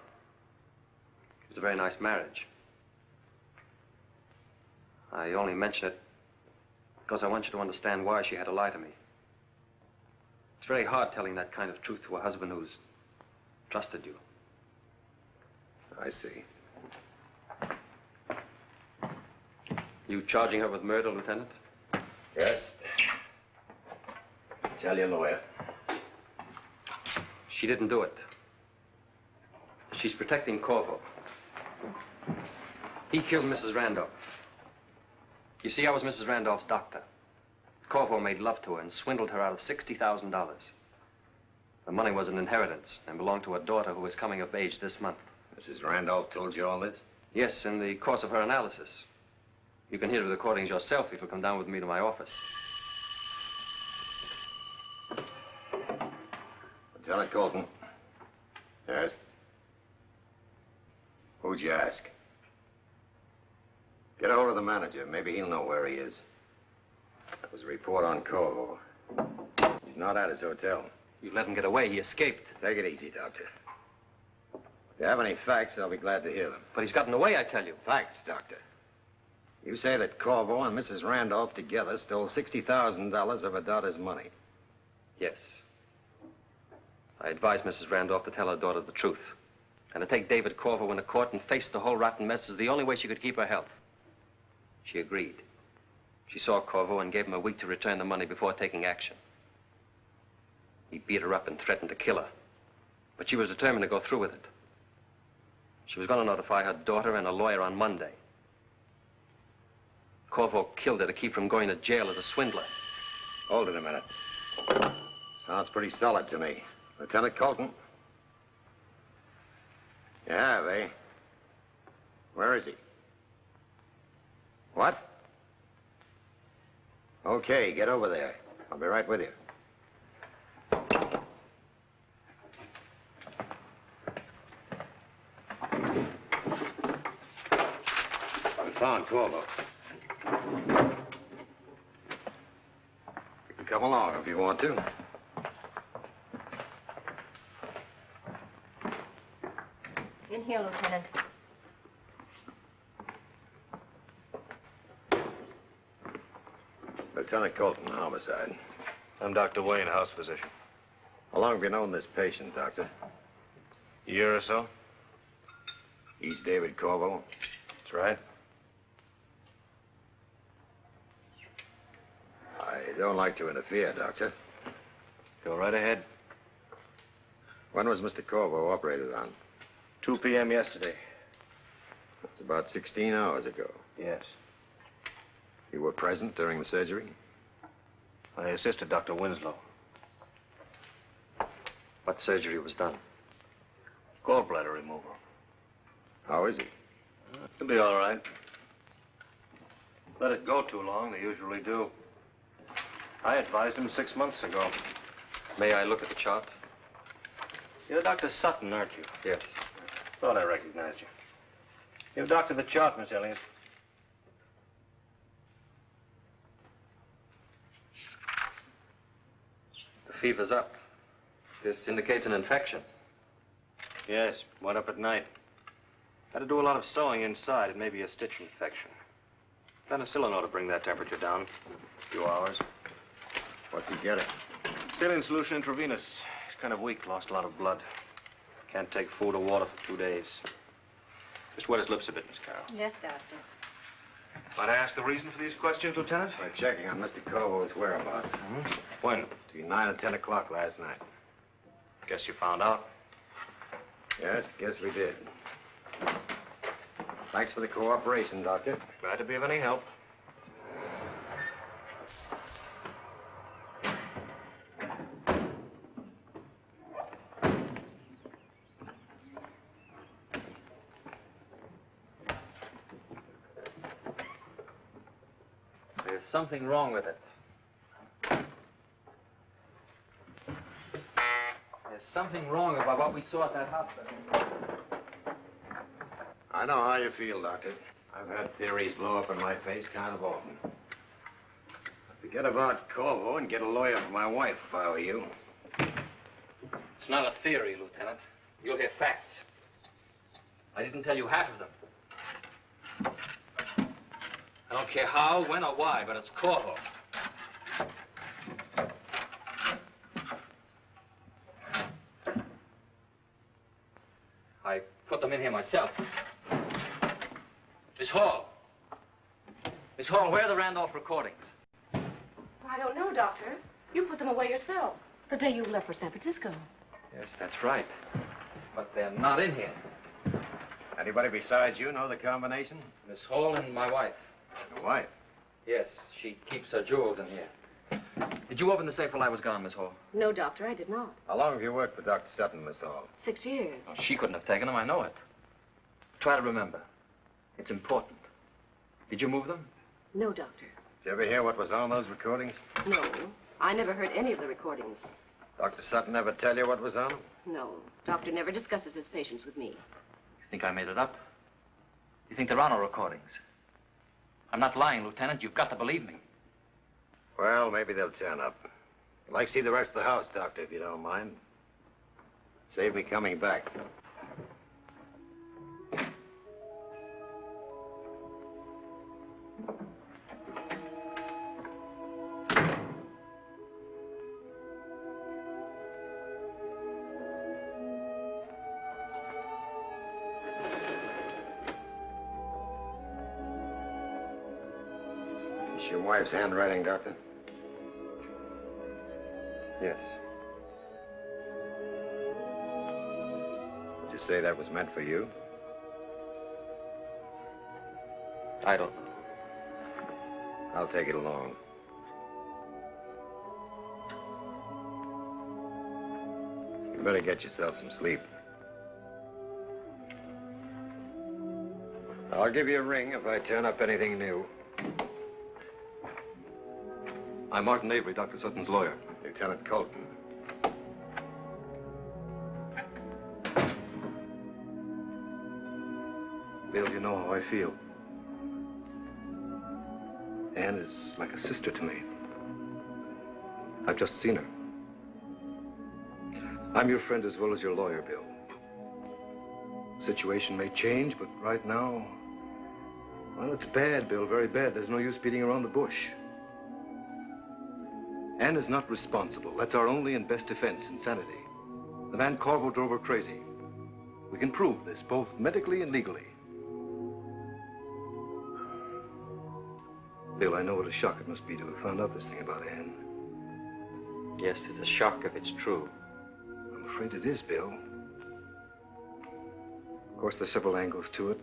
It was a very nice marriage. I only mention it because I want you to understand why she had to lie to me. It's very hard telling that kind of truth to a husband who's trusted you.
I see.
You charging her with murder, Lieutenant?
Yes. Tell your lawyer.
She didn't do it. She's protecting Corvo. He killed Mrs. Randolph. You see, I was Mrs. Randolph's doctor. Corvo made love to her and swindled her out of $60,000. The money was an inheritance and belonged to a daughter who was coming of age this month.
Mrs. Randolph told you all this?
Yes, in the course of her analysis. You can hear the recordings yourself if you'll come down with me to my office.
Lieutenant Colton. Yes? Who'd you ask? Get a hold of the manager. Maybe he'll know where he is. That was a report on Corvo. He's not at his hotel.
You let him get away. He escaped.
Take it easy, Doctor. If you have any facts, I'll be glad to hear them.
But he's gotten away, I tell you.
Facts, Doctor. You say that Corvo and Mrs. Randolph together stole $60,000 of her daughter's money.
Yes. I advised Mrs. Randolph to tell her daughter the truth. And to take David Corvo into court and face the whole rotten mess is the only way she could keep her health. She agreed. She saw Corvo and gave him a week to return the money before taking action. He beat her up and threatened to kill her. But she was determined to go through with it. She was going to notify her daughter and a lawyer on Monday. Corvo killed her to keep from going to jail as a swindler.
Hold it a minute. Sounds pretty solid to me. Lieutenant Colton? You have, eh? Where is he? What? Okay, get over there. I'll be right with you. I found Corvo. You can come along if you want to.
In here, Lieutenant.
Lieutenant Colton, homicide.
I'm Dr. Wayne, house physician.
How long have you known this patient, Doctor?
A year or so?
He's David Corvo.
That's right.
I don't like to interfere, Doctor.
Go right ahead.
When was Mr. Corvo operated on?
2 p.m. yesterday.
It's about 16 hours ago.
Yes.
You were present during the surgery?
I assisted Dr. Winslow.
What surgery was done?
Gallbladder removal.
How is he?
He'll be all right. Let it go too long, they usually do. I advised him 6 months ago.
May I look at the chart?
You're Dr. Sutton, aren't you?
Yes.
Thought I recognized you. You've doctored the chart, Miss Elliott.
fever's up. This indicates an infection.
Yes, went up at night. Had to do a lot of sewing inside. It may be a stitch infection. Penicillin ought to bring that temperature down. A few hours.
What's he getting?
Saline solution intravenous. He's kind of weak, lost a lot of blood. Can't take food or water for 2 days. Just wet his lips a bit, Miss Carroll.
Yes, Doctor.
Might I ask the reason for these questions, Lieutenant?
We're checking on Mr. Corvo's whereabouts.
When?
Between 9 and 10 o'clock last night.
Guess you found out.
Yes, guess we did. Thanks for the cooperation, Doctor.
Glad to be of any help.
There's something wrong with it. There's something wrong about what we saw at that hospital.
I know how you feel, Doctor. I've had theories blow up in my face kind of often. Forget about Corvo and get a lawyer for my wife if I were you.
It's not a theory, Lieutenant. You'll hear facts. I didn't tell you half of them. I don't care how, when, or why, but it's Corvo. I put them in here myself. Miss Hall. Miss Hall, where are the Randolph recordings?
I don't know, Doctor. You put them away yourself. The day you left for San Francisco.
Yes, that's right. But they're not in here.
Anybody besides you know the combination?
Miss Hall and my wife.
Your wife?
Yes, she keeps her jewels in here. Did you open the safe while I was gone, Miss Hall?
No, Doctor, I did not.
How long have you worked for Dr. Sutton, Miss Hall?
6 years.
Oh, she couldn't have taken them, I know it. Try to remember. It's important. Did you move them?
No, Doctor.
Did you ever hear what was on those recordings?
No. I never heard any of the recordings.
Dr. Sutton ever tell you what was on them?
No. Doctor never discusses his patients with me.
You think I made it up? You think there are no recordings? I'm not lying, Lieutenant. You've got to believe me.
Well, maybe they'll turn up. I'd like to see the rest of the house, Doctor, if you don't mind. Save me coming back. It's your wife's handwriting, Doctor?
Yes.
Would you say that was meant for you?
I don't know.
I'll take it along. You better get yourself some sleep. I'll give you a ring if I turn up anything new.
I'm Martin Avery, Dr. Sutton's lawyer.
Lieutenant Colton.
Bill, you know how I feel. Anne is like a sister to me. I've just seen her. I'm your friend as well as your lawyer, Bill. The situation may change, but right now, well, it's bad, Bill, very bad. There's no use beating around the bush. Anne is not responsible. That's our only and best defense, insanity. The man Corvo drove her crazy. We can prove this, both medically and legally. Bill, I know what a shock it must be to have found out this thing about Anne.
Yes, it's a shock if it's true.
I'm afraid it is, Bill. Of course, there's several angles to it.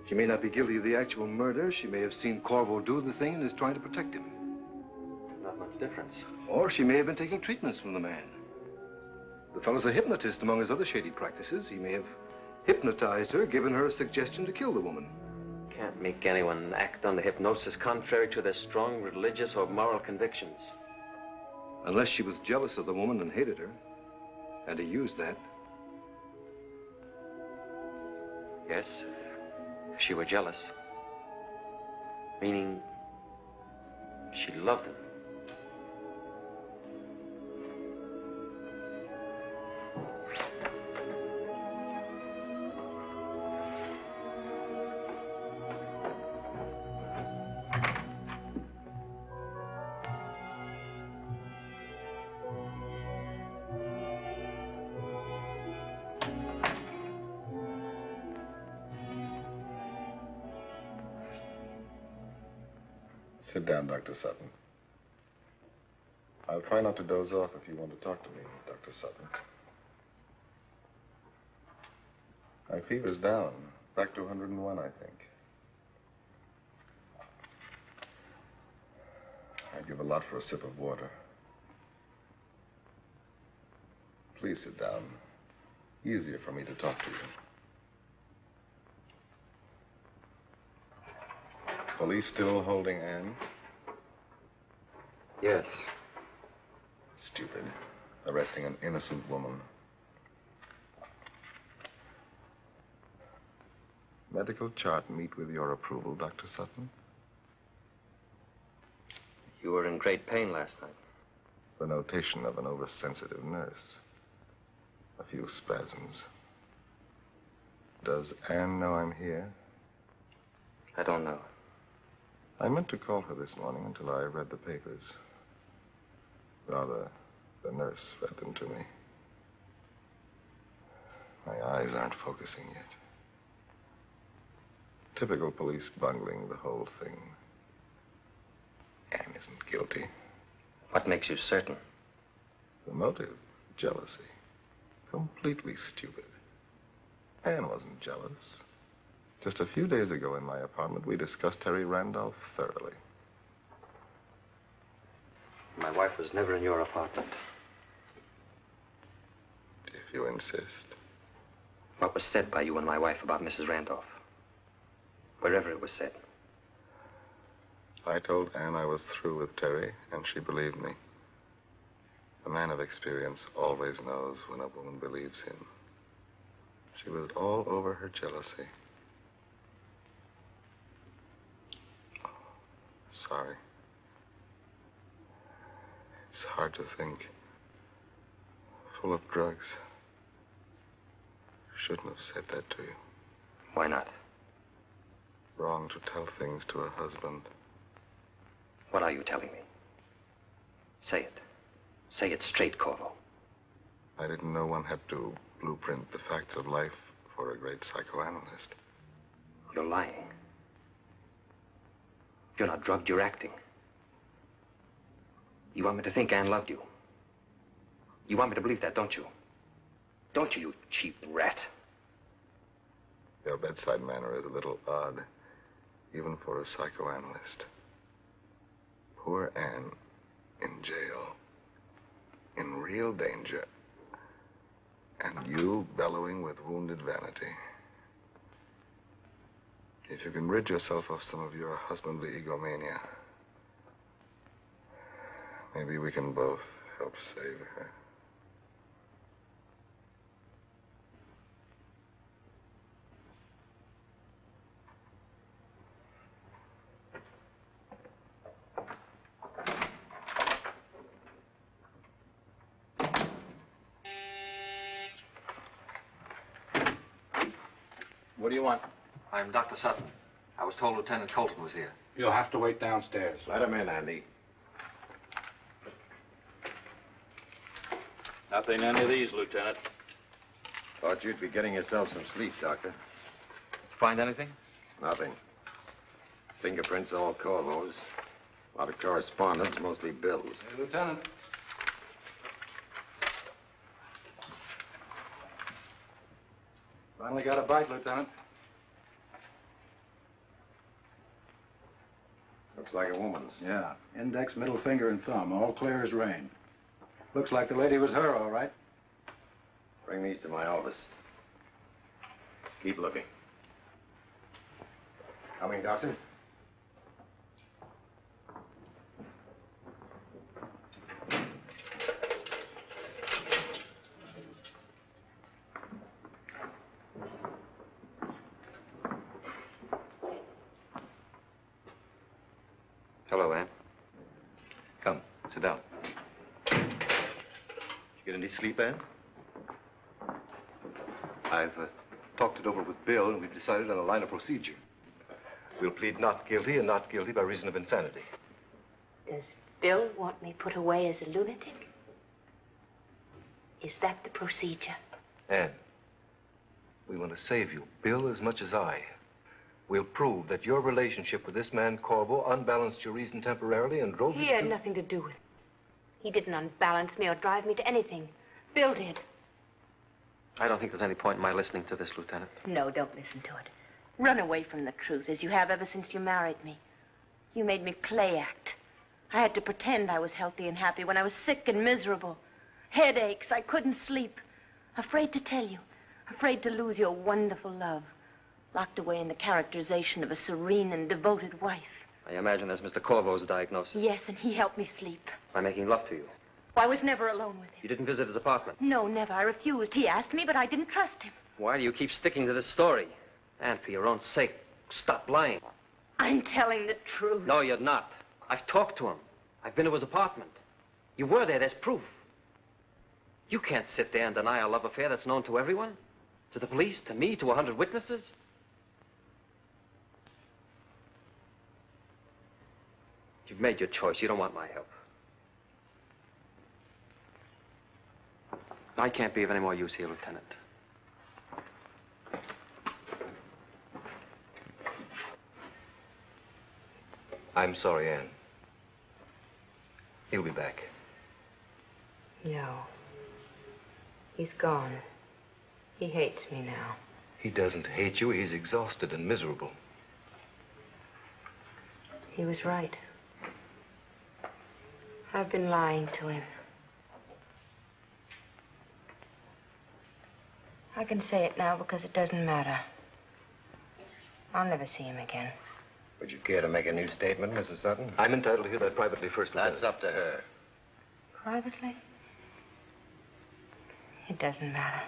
She may not be guilty of the actual murder. She may have seen Corvo do the thing and is trying to protect him.
Not much difference.
Or she may have been taking treatments from the man. The fellow's a hypnotist among his other shady practices. He may have hypnotized her, given her a suggestion to kill the woman.
Can't make anyone act under hypnosis contrary to their strong religious or moral convictions.
Unless she was jealous of the woman and hated her. And he used that.
Yes, if she were jealous. Meaning she loved him.
Sit down, Dr. Sutton. I'll try not to doze off if you want to talk to me, Dr. Sutton. My fever's down, back to 101, I think. I'd give a lot for a sip of water. Please sit down. Easier for me to talk to you. Police still holding Anne?
Yes.
Stupid. Arresting an innocent woman. Medical chart meet with your approval, Dr. Sutton?
You were in great pain last night.
The notation of an oversensitive nurse. A few spasms. Does Anne know I'm here?
I don't know.
I meant to call her this morning until I read the papers. Rather, the nurse read them to me. My eyes aren't focusing yet. Typical police bungling the whole thing. Anne isn't guilty.
What makes you certain?
The motive, jealousy. Completely stupid. Anne wasn't jealous. Just a few days ago in my apartment, we discussed Terry Randolph thoroughly.
My wife was never in your apartment.
If you insist.
What was said by you and my wife about Mrs. Randolph? Wherever it was said.
I told Anne I was through with Terry, and she believed me. A man of experience always knows when a woman believes him. She was all over her jealousy. Sorry. It's hard to think. Full of drugs. Shouldn't have said that to you.
Why not?
Wrong to tell things to a husband.
What are you telling me? Say it. Say it straight, Corvo.
I didn't know one had to blueprint the facts of life for a great psychoanalyst.
You're lying. You're not drugged, you're acting. You want me to think Anne loved you. You want me to believe that, don't you? Don't you, you cheap rat?
Your bedside manner is a little odd, even for a psychoanalyst. Poor Anne in jail, in real danger, and you bellowing with wounded vanity. If you can rid yourself of some of your husbandly egomania, maybe we can both help save her.
What do you want? I'm Dr. Sutton. I was told Lieutenant Colton was here.
You'll have to wait downstairs.
Let him in, Andy.
Nothing in any of these, Lieutenant.
Thought you'd be getting yourself some sleep, Doctor.
Find anything?
Nothing. Fingerprints all Corvo's. A lot of correspondence, mostly bills.
Hey, Lieutenant. Finally got a bite, Lieutenant.
Looks like a woman's.
Yeah. Index, middle finger, and thumb. All clear as rain. Looks like the lady was her, all right.
Bring these to my office. Keep looking. Coming, Doctor?
Hello, Anne. Come, sit down. Did you get any sleep, Anne?
I've talked it over with Bill, and we've decided on a line of procedure. We'll plead not guilty and not guilty by reason of insanity.
Does Bill want me put away as a lunatic? Is that the procedure?
Anne, we want to save you, Bill as much as I. we'll prove that your relationship with this man, Corvo, unbalanced your reason temporarily and drove you
He
to...
had nothing to do with it. He didn't unbalance me or drive me to anything. Bill did.
I don't think there's any point in my listening to this, Lieutenant.
No, don't listen to it. Run away from the truth, as you have ever since you married me. You made me play act. I had to pretend I was healthy and happy when I was sick and miserable. Headaches, I couldn't sleep. Afraid to tell you. Afraid to lose your wonderful love. Locked away in the characterization of a serene and devoted wife.
I imagine that's Mr. Corvo's diagnosis.
Yes, and he helped me sleep.
By making love to you.
I was never alone with him.
You didn't visit his apartment?
No, never. I refused. He asked me, but I didn't trust him.
Why do you keep sticking to this story? And for your own sake, stop lying.
I'm telling the truth.
No, you're not. I've talked to him. I've been to his apartment. You were there. There's proof. You can't sit there and deny a love affair that's known to everyone. To the police, to me, to 100 witnesses. You've made your choice. You don't want my help. I can't be of any more use here, Lieutenant.
I'm sorry, Anne. He'll be back.
No. He's gone. He hates me now.
He doesn't hate you. He's exhausted and miserable.
He was right. I've been lying to him. I can say it now because it doesn't matter. I'll never see him again.
Would you care to make a new statement, Mrs. Sutton?
I'm entitled to hear that privately first, Lieutenant.
That's up to her.
Privately? It doesn't matter.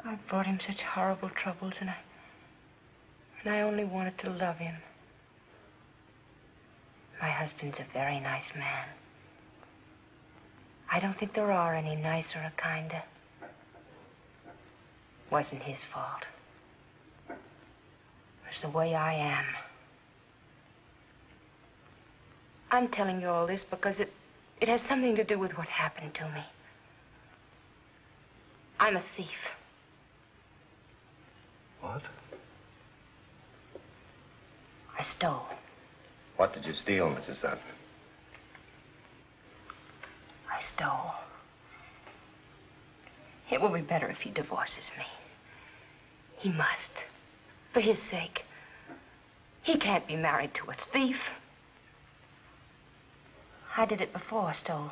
I've brought him such horrible troubles, and I only wanted to love him. My husband's a very nice man. I don't think there are any nicer or kinder. Wasn't his fault. It was the way I am. I'm telling you all this because it has something to do with what happened to me. I'm a thief.
What?
I stole.
What did you steal, Mrs. Sutton?
I stole. It will be better if he divorces me. He must. For his sake. He can't be married to a thief. I did it before I stole.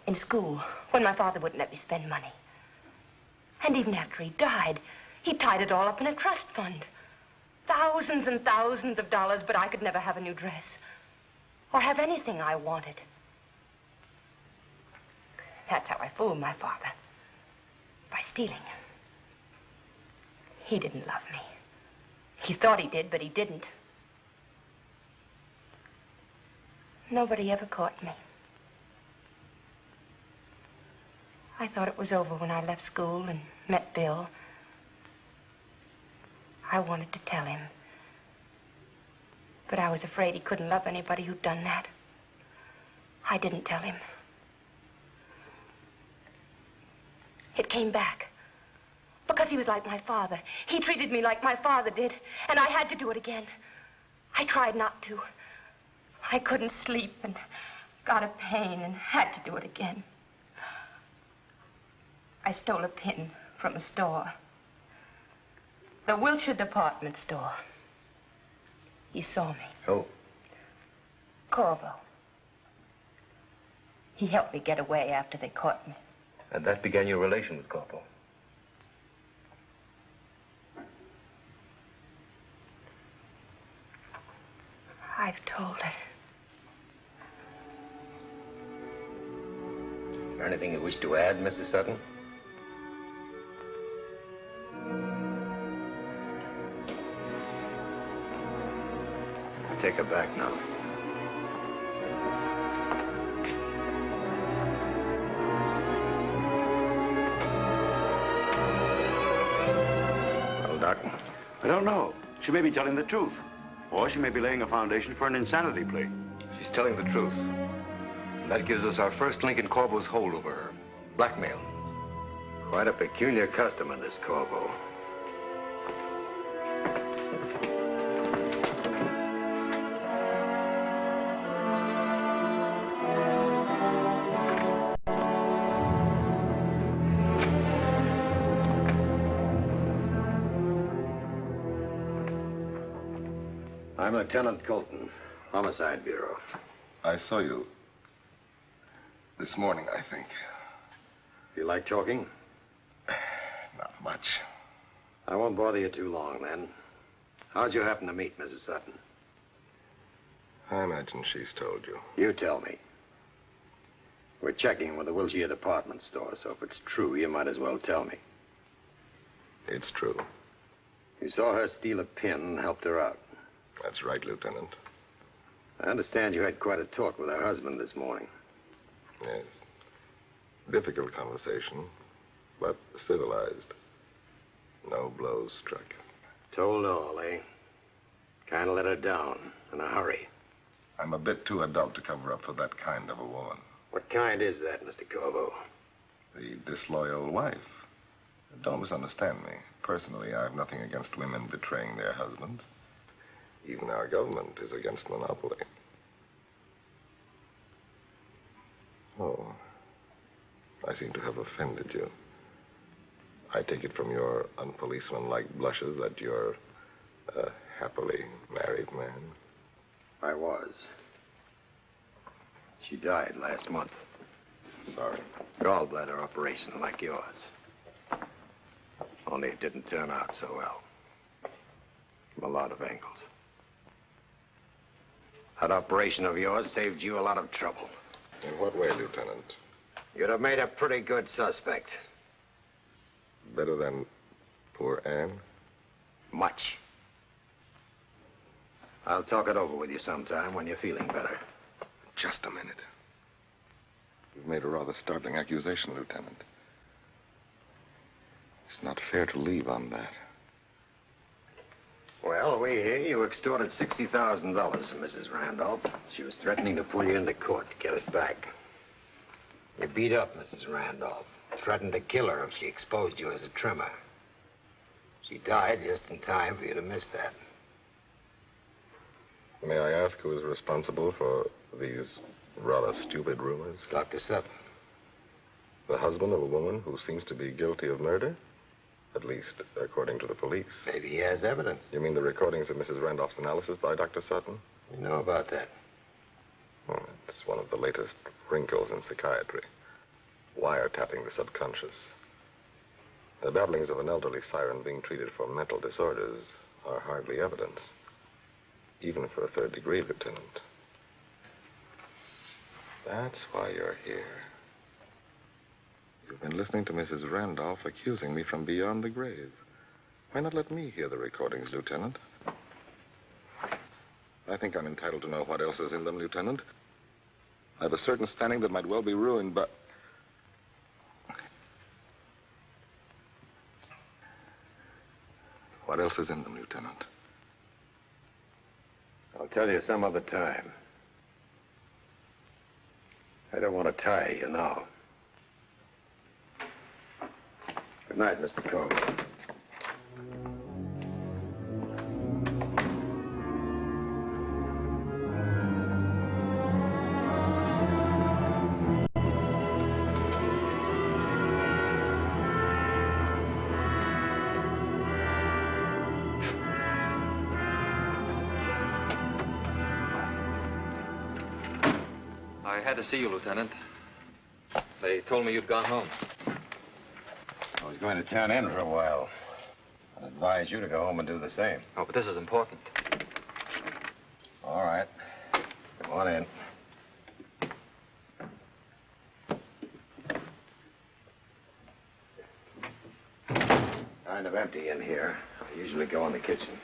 In school, when my father wouldn't let me spend money. And even after he died, he tied it all up in a trust fund. Thousands and thousands of dollars, but I could never have a new dress. Or have anything I wanted. That's how I fooled my father. By stealing. He didn't love me. He thought he did, but he didn't. Nobody ever caught me. I thought it was over when I left school and met Bill. I wanted to tell him. But I was afraid he couldn't love anybody who'd done that. I didn't tell him. It came back. Because he was like my father. He treated me like my father did. And I had to do it again. I tried not to. I couldn't sleep and got a pain and had to do it again. I stole a pin from a store. The Wilshire department store. He saw me.
Who?
Corvo. He helped me get away after they caught me.
And that began your relation with Corvo.
I've told it.
Is there anything you wish to add, Mrs. Sutton? Take her back now. Well, Doc?
I don't know. She may be telling the truth. Or she may be laying a foundation for an insanity plea.
She's telling the truth. And that gives us our first link in Corvo's hold over her. Blackmail.
Quite a peculiar customer, this Corvo. I'm Lieutenant Colton, Homicide Bureau.
I saw you this morning, I think.
You like talking?
Not much.
I won't bother you too long, then. How'd you happen to meet Mrs. Sutton?
I imagine she's told you.
You tell me. We're checking with the Wilshire department store, so if it's true, you might as well tell me.
It's true.
You saw her steal a pin and helped her out.
That's right, Lieutenant.
I understand you had quite a talk with her husband this morning.
Yes. Difficult conversation, but civilized. No blows struck.
Told all, eh? Kind of let her down in a hurry.
I'm a bit too adult to cover up for that kind of a woman.
What kind is that, Mr. Corvo?
The disloyal wife. Don't misunderstand me. Personally, I have nothing against women betraying their husbands. Even our government is against monopoly. Oh, I seem to have offended you. I take it from your unpoliceman-like blushes that you're a happily married man.
I was. She died last month.
Sorry.
Gallbladder operation like yours. Only it didn't turn out so well. From a lot of angles. That operation of yours saved you a lot of trouble.
In what way, Lieutenant?
You'd have made a pretty good suspect.
Better than poor Anne?
Much. I'll talk it over with you sometime when you're feeling better.
Just a minute. You've made a rather startling accusation, Lieutenant. It's not fair to leave on that.
Well, we hear you extorted $60,000 from Mrs. Randolph. She was threatening to pull you into court to get it back. You beat up Mrs. Randolph. Threatened to kill her if she exposed you as a trimmer. She died just in time for you to miss that.
May I ask who is responsible for these rather stupid rumors?
Dr. Sutton.
The husband of a woman who seems to be guilty of murder? At least, according to the police.
Maybe he has evidence.
You mean the recordings of Mrs. Randolph's analysis by Dr. Sutton?
We know about that.
Oh, it's one of the latest wrinkles in psychiatry. Wiretapping the subconscious. The babblings of an elderly siren being treated for mental disorders are hardly evidence. Even for a third degree, Lieutenant. That's why you're here. You've been listening to Mrs. Randolph accusing me from beyond the grave. Why not let me hear the recordings, Lieutenant? I think I'm entitled to know what else is in them, Lieutenant. I have a certain standing that might well be ruined, but... What else is in them, Lieutenant?
I'll tell you some other time. I don't want to tire you now. Good night, Mr. Corvo.
I had to see you, Lieutenant. They told me you'd gone home.
I was going to turn in for a while. I'd advise you to go home and do the same.
Oh, but this is important.
All right. Come on in. Kind of empty in here. I usually go in the kitchen.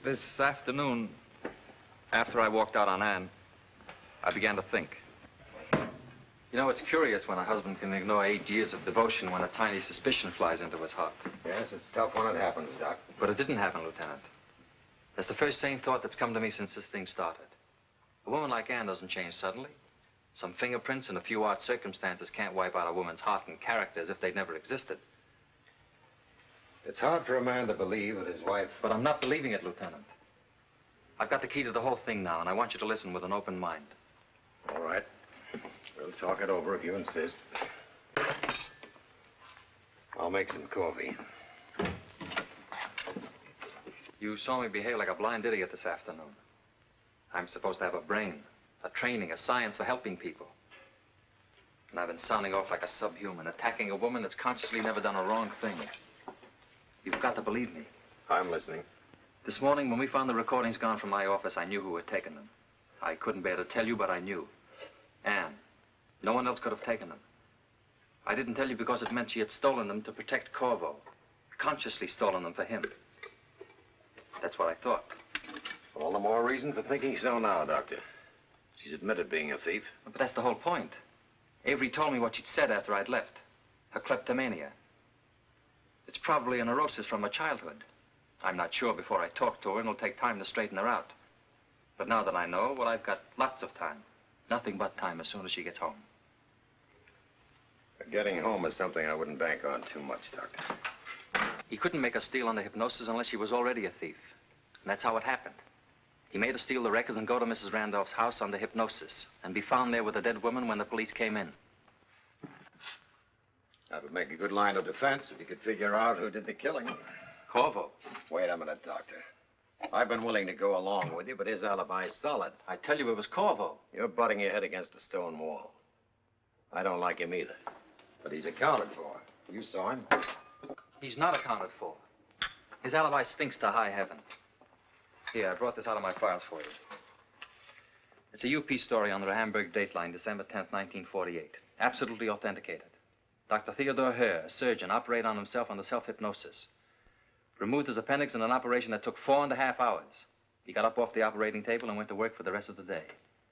This afternoon, after I walked out on Anne, I began to think. You know, it's curious when a husband can ignore 8 years of devotion when a tiny suspicion flies into his heart.
Yes, it's tough when it happens, Doc.
But it didn't happen, Lieutenant. That's the first sane thought that's come to me since this thing started. A woman like Anne doesn't change suddenly. Some fingerprints and a few odd circumstances can't wipe out a woman's heart and character as if they'd never existed.
It's hard for a man to believe that his wife...
But I'm not believing it, Lieutenant. I've got the key to the whole thing now, and I want you to listen with an open mind.
All right. We'll talk it over if you insist. I'll make some coffee.
You saw me behave like a blind idiot this afternoon. I'm supposed to have a brain, a training, a science for helping people. And I've been sounding off like a subhuman, attacking a woman that's consciously never done a wrong thing. You've got to believe me.
I'm listening.
This morning, when we found the recordings gone from my office, I knew who had taken them. I couldn't bear to tell you, but I knew. Anne. No one else could have taken them. I didn't tell you because it meant she had stolen them to protect Corvo. Consciously stolen them for him. That's what I thought.
All the more reason for thinking so now, Doctor. She's admitted being a thief.
But that's the whole point. Avery told me what she'd said after I'd left. Her kleptomania. It's probably a neurosis from her childhood. I'm not sure before I talk to her, and it'll take time to straighten her out. But now that I know, well, I've got lots of time. Nothing but time as soon as she gets home.
Getting home is something I wouldn't bank on too much, Doctor.
He couldn't make her steal under hypnosis unless she was already a thief. And that's how it happened. He made her steal the records and go to Mrs. Randolph's house under hypnosis and be found there with a dead woman when the police came in.
That would make a good line of defense if you could figure out who did the killing.
Corvo.
Wait a minute, Doctor. I've been willing to go along with you, but his alibi's solid.
I tell you it was Corvo.
You're butting your head against a stone wall. I don't like him either, but he's accounted for. You saw him.
He's not accounted for. His alibi stinks to high heaven. Here, I brought this out of my files for you. It's a UP story on the Hamburg dateline, December 10th, 1948. Absolutely authenticated. Dr. Theodore Herr, a surgeon, operated on himself under self-hypnosis. Removed his appendix in an operation that took 4.5 hours. He got up off the operating table and went to work for the rest of the day.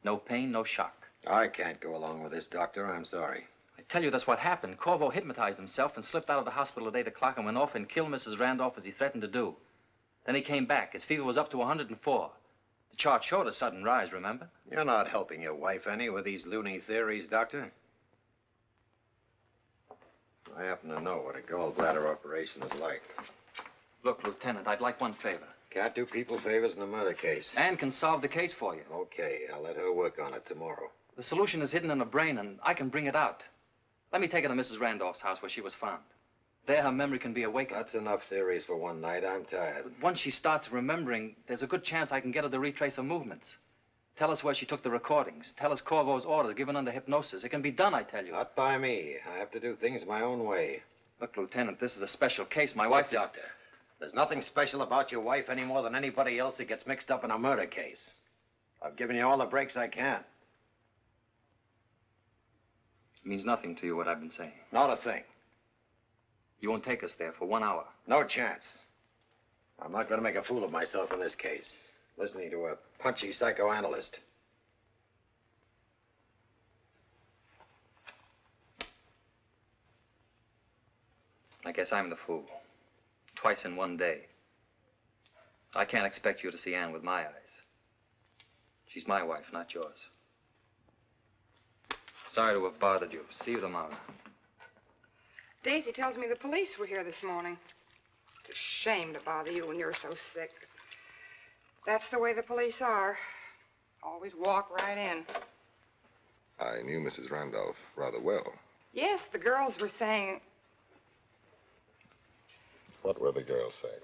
No pain, no shock.
I can't go along with this, Doctor. I'm sorry.
I tell you, that's what happened. Corvo hypnotized himself and slipped out of the hospital at 8 o'clock and went off and killed Mrs. Randolph as he threatened to do. Then he came back. His fever was up to 104. The chart showed a sudden rise, remember?
You're not helping your wife any with these loony theories, Doctor. I happen to know what a gallbladder operation is like.
Look, Lieutenant, I'd like one favor.
Can't do people favors in a murder case.
Anne can solve the case for you.
Okay, I'll let her work on it tomorrow.
The solution is hidden in her brain, and I can bring it out. Let me take her to Mrs. Randolph's house where she was found. There, her memory can be awakened.
That's enough theories for one night. I'm tired.
But once she starts remembering, there's a good chance I can get her to retrace her movements. Tell us where she took the recordings. Tell us Corvo's orders given under hypnosis. It can be done, I tell you.
Not by me. I have to do things my own way.
Look, Lieutenant, this is a special case. My wife...
Doctor, there's nothing special about your wife any more than anybody else that gets mixed up in a murder case. I've given you all the breaks I can.
It means nothing to you, what I've been saying.
Not a thing.
You won't take us there for 1 hour.
No chance. I'm not going to make a fool of myself in this case. Listening to a punchy psychoanalyst.
I guess I'm the fool. Twice in one day. I can't expect you to see Anne with my eyes. She's my wife, not yours. Sorry to have bothered you. See you tomorrow.
Daisy tells me the police were here this morning. It's a shame to bother you when you're so sick. That's the way the police are. Always walk right in.
I knew Mrs. Randolph rather well.
Yes, the girls were saying...
What were the girls saying?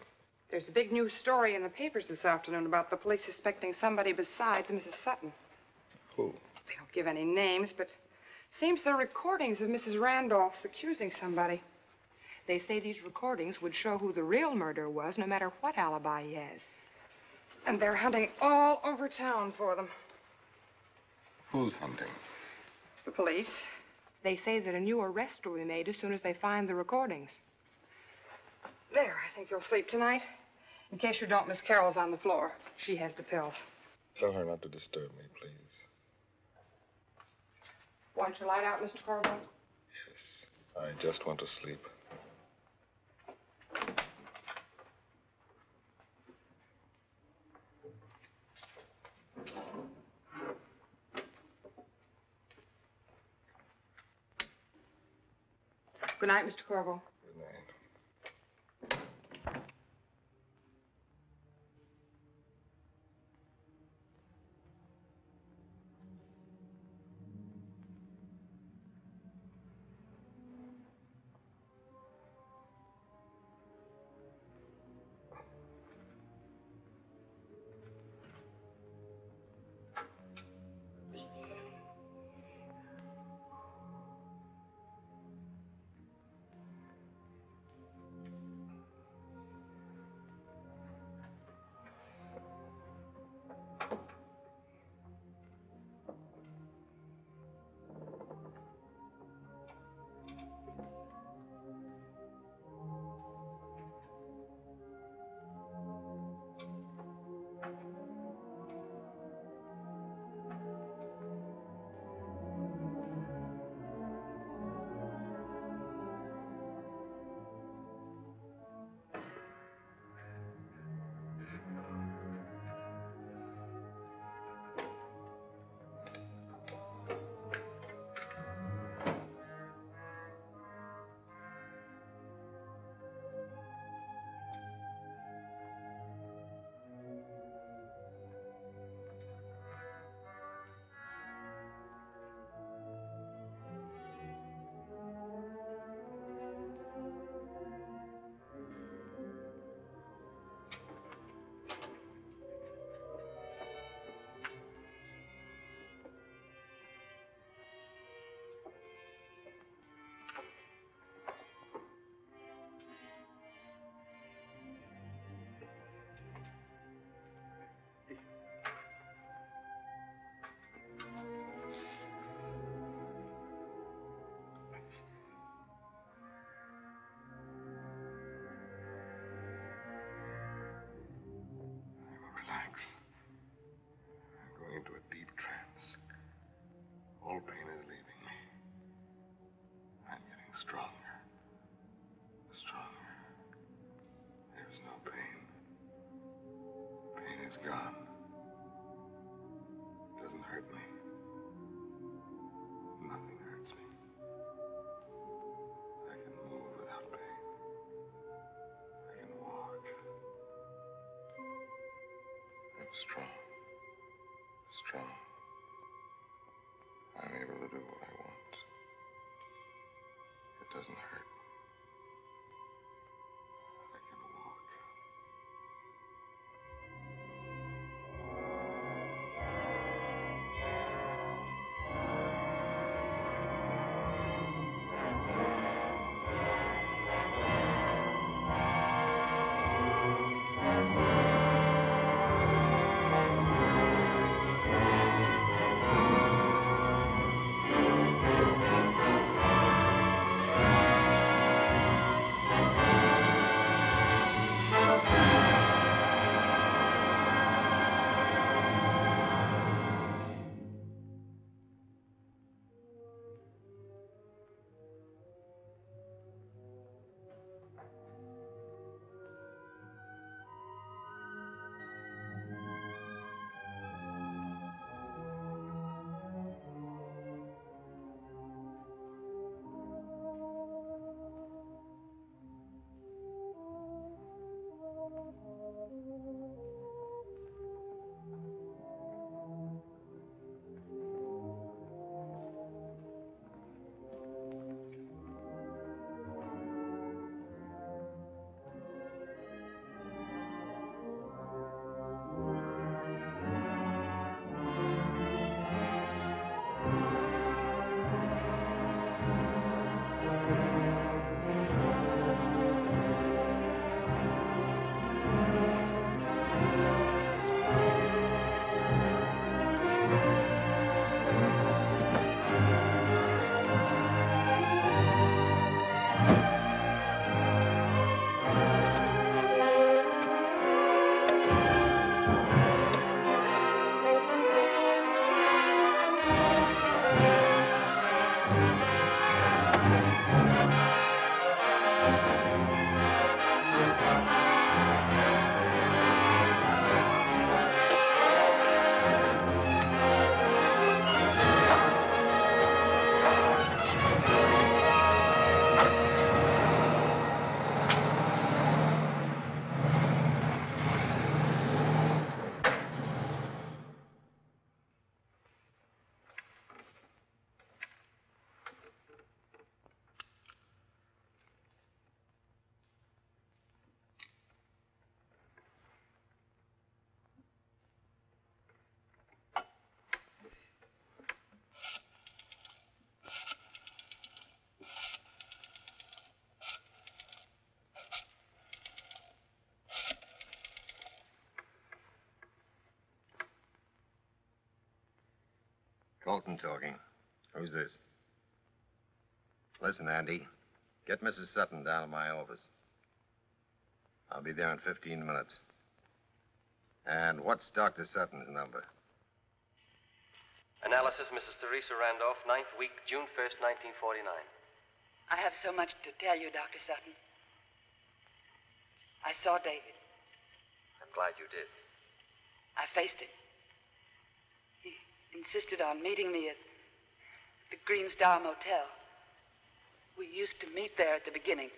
There's a big news story in the papers this afternoon about the police suspecting somebody besides Mrs. Sutton.
Who?
They don't give any names, but seems there are recordings of Mrs. Randolph's accusing somebody. They say these recordings would show who the real murderer was, no matter what alibi he has. And they're hunting all over town for them.
Who's hunting?
The police. They say that a new arrest will be made as soon as they find the recordings. There, I think you'll sleep tonight. In case you don't, Miss Carroll's on the floor. She has the pills.
Tell her not to disturb me, please.
Want your light out, Mr. Corvo?
Yes, I just want to sleep.
Good night, Mr. Corvo.
Good night. Relax. I'm going into a deep trance. All pain is leaving me. I'm getting stronger. Stronger. There's no pain. Pain is gone. It doesn't hurt me. Nothing hurts me. I can move without pain. I can walk. I'm strong. Strong. I'm able to do what I want. It doesn't hurt. I can walk.
Colton talking. Who's this? Listen, Andy. Get Mrs. Sutton down to my office. I'll be there in 15 minutes. And what's Dr. Sutton's number?
Analysis, Mrs. Teresa Randolph, 9th week, June 1st, 1949.
I have so much to tell you, Dr. Sutton. I saw David.
I'm glad you did.
I faced him. He insisted on meeting me at the Green Star Motel. We used to meet there at the beginning.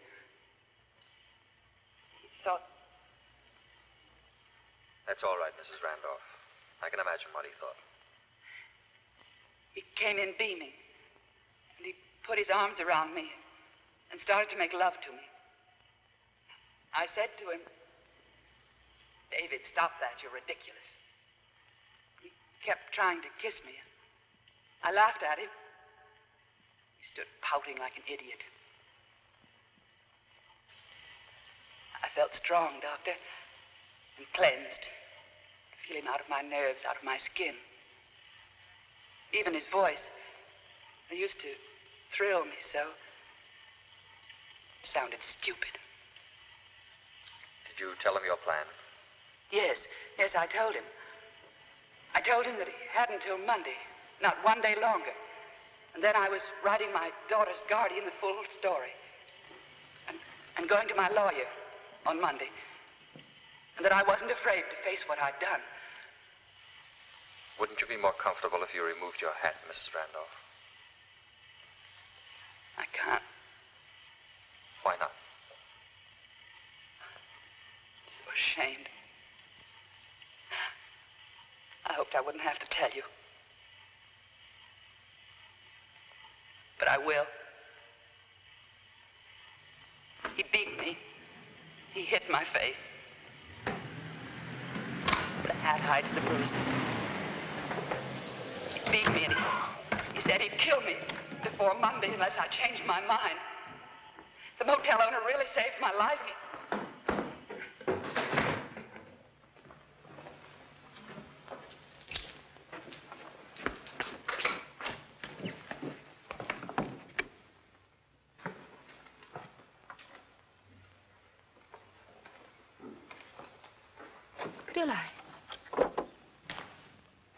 He thought...
That's all right, Mrs. Randolph. I can imagine what he thought.
He came in beaming, and he put his arms around me and started to make love to me. I said to him, "David, stop that. You're ridiculous." He kept trying to kiss me. I laughed at him. He stood pouting like an idiot. I felt strong, Doctor, and cleansed. I feel him out of my nerves, out of my skin. Even his voice, it used to thrill me so. It sounded stupid.
Did you tell him your plan?
Yes, I told him. I told him that he had until Monday, not one day longer. And then I was writing my daughter's guardian the full story. And going to my lawyer on Monday. And that I wasn't afraid to face what I'd done.
Wouldn't you be more comfortable if you removed your hat, Mrs. Randolph?
I can't.
Why not?
I'm so ashamed. I hoped I wouldn't have to tell you. But I will. He beat me. He hit my face. The hat hides the bruises. He beat me and he said he'd kill me before Monday unless I changed my mind. The motel owner really saved my life.
Bill,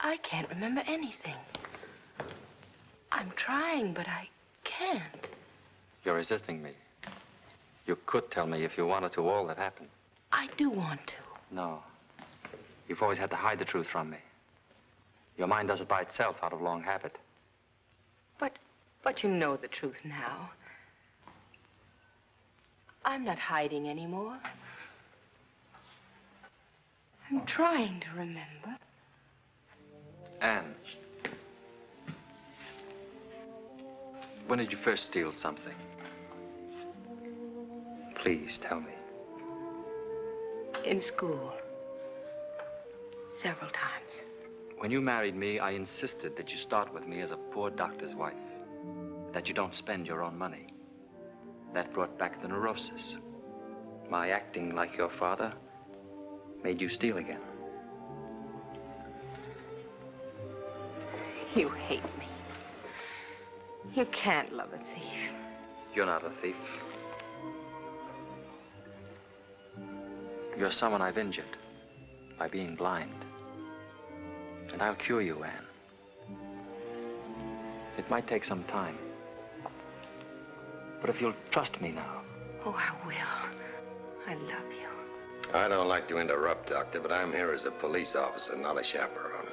I can't remember anything. I'm trying, but I can't.
You're resisting me. You could tell me if you wanted to all that happened.
I do want to.
No. You've always had to hide the truth from me. Your mind does it by itself out of long habit.
But you know the truth now. I'm not hiding anymore. I'm trying to remember.
Anne. When did you first steal something? Please tell me.
In school. Several times.
When you married me, I insisted that you start with me as a poor doctor's wife. That you don't spend your own money. That brought back the neurosis. My acting like your father made you steal again.
You hate me. You can't love a thief.
You're not a thief. You're someone I've injured by being blind. And I'll cure you, Anne. It might take some time. But if you'll trust me now.
Oh, I will. I love you.
I don't like to interrupt, Doctor, but I'm here as a police officer, not a chaperone.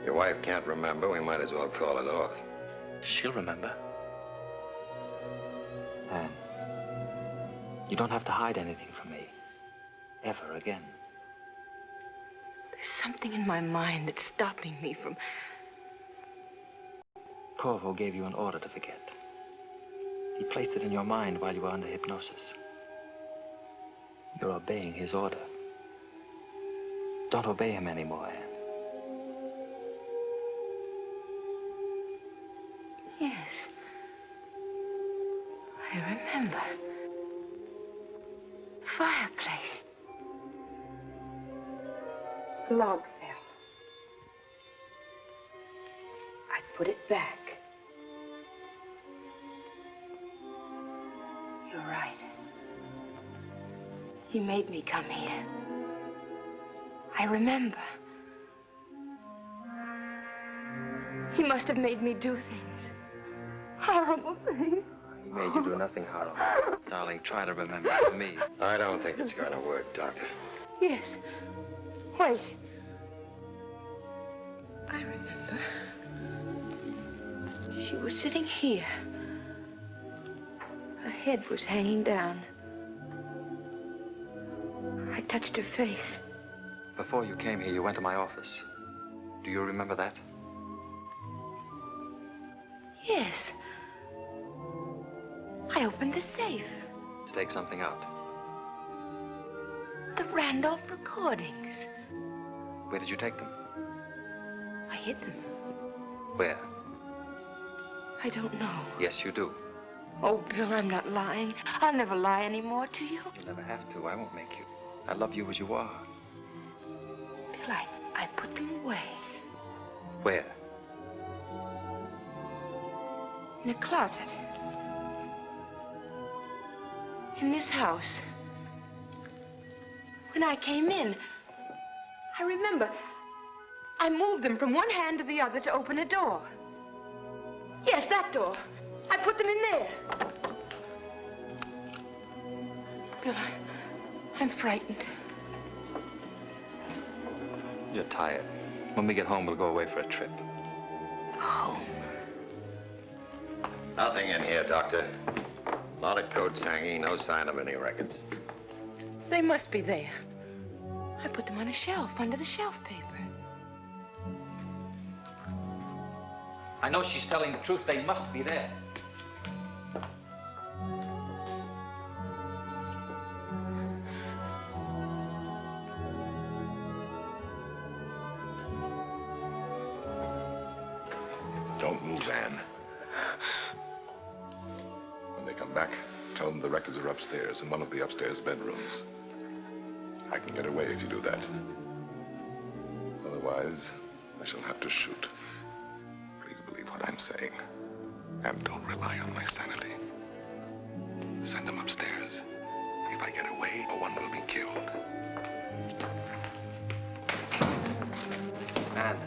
Your wife can't remember. We might as well call it off.
She'll remember. Anne, you don't have to hide anything from me. Ever again.
There's something in my mind that's stopping me from...
Corvo gave you an order to forget. He placed it in your mind while you were under hypnosis. You're obeying his order. Don't obey him anymore, Anne.
Yes. I remember. Fireplace.
Log fell.
back. You're right. He made me come here. I remember. He must have made me do things. Horrible things.
He made you do nothing horrible.
Darling, try to remember me.
I don't think it's going to work, Doctor.
Yes. Wait. I remember. She was sitting here. Her head was hanging down. I touched her face.
Before you came here, you went to my office. Do you remember that?
Yes. I opened the safe.
To take something out.
The Randolph recordings.
Where did you take them?
I hid them.
Where?
I don't know.
Yes, you do.
Oh, Bill, I'm not lying. I'll never lie anymore to you.
You'll never have to. I won't make you. I love you as you are.
Bill, I put them away.
Where?
In a closet. In this house. When I came in, I remember I moved them from one hand to the other to open a door. Yes, that door. I put them in there. Bill, I'm frightened.
You're tired. When we get home, we'll go away for a trip.
Home?
Nothing in here, Doctor. A lot of coats hanging, no sign of any records.
They must be there. I put them on a shelf under the shelf paper.
I know she's telling the truth. They must be there.
Don't move, Anne. When they come back, tell them the records are upstairs in one of the upstairs bedrooms. I can get away if you do that. Otherwise, I shall have to shoot. Please believe what I'm saying. And don't rely on my sanity. Send them upstairs. If I get away, one will be killed.
And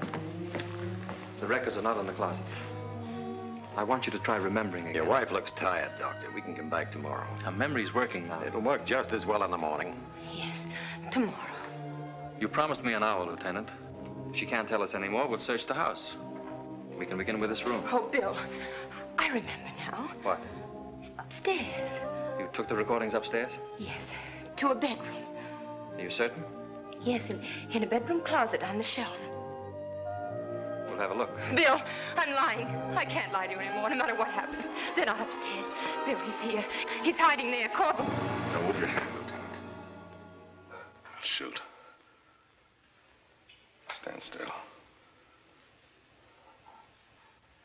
the records are not in the closet. I want you to try remembering again.
Your wife looks tired, Doctor. We can come back tomorrow.
Her memory's working now.
It'll work just as well in the morning.
Yes, tomorrow.
You promised me an hour, Lieutenant. If she can't tell us anymore, we'll search the house. We can begin with this room.
Oh, Bill, I remember now.
What?
Upstairs.
You took the recordings upstairs?
Yes, to a bedroom.
Are you certain?
Yes, in a bedroom closet on the shelf.
We'll have a look.
Bill, I'm lying. I can't lie to you anymore, no matter what happens. They're not upstairs. Bill, he's here. He's hiding there. Corporal.
Don't move your hand, Lieutenant. I'll shoot. Stand still.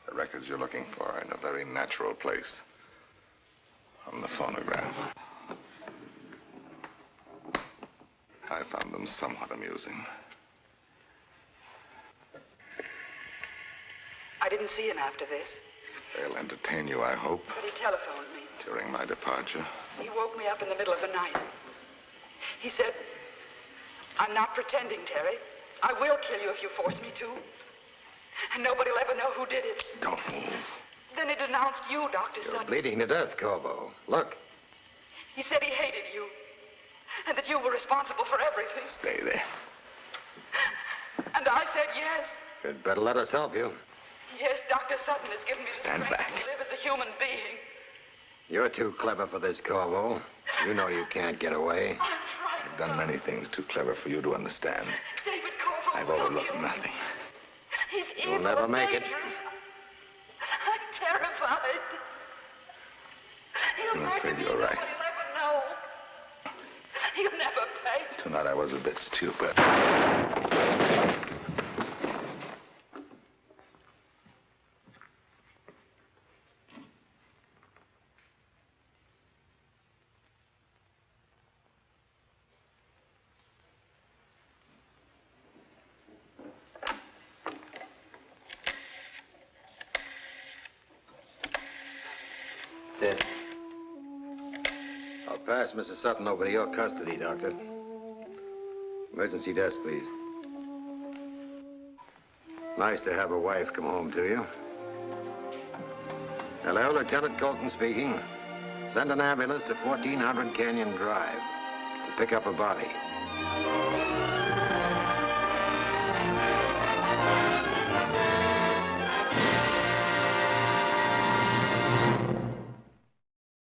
The records you're looking for are in a very natural place. On the phonograph. I found them somewhat amusing.
I didn't see him after this,
They'll entertain you, I hope,
but he telephoned me.
during my departure.
He woke me up in the middle of the night. He said, "I'm not pretending, Terry. I will kill you if you force me to. And nobody will ever know who did it."
Don't move.
Then he denounced you, Dr.
You're
Sutton.
bleeding to death, Corbo. Look.
He said he hated you, and that you were responsible for everything.
Stay there.
And I said yes.
You'd better let us help you.
Yes, Dr. Sutton has given me the
Stand
strength
back.
to live as a human being.
You're too clever for this, Corbo. You know you can't get away.
I've done many things too clever for you to understand.
David Corvo.
I've overlooked nothing.
He's
You'll
evil
never
and
make it.
dangerous. I'm terrified. He'll
I'm
murder
afraid
me.
you're right.
Nobody'll ever know. He'll never pay.
Tonight I was a bit stupid.
Dead. I'll pass Mrs. Sutton over to your custody, Doctor. Emergency desk, please. Nice to have a wife come home to you. Hello, Lieutenant Colton speaking. Send an ambulance to 1400 Canyon Drive to pick up a body.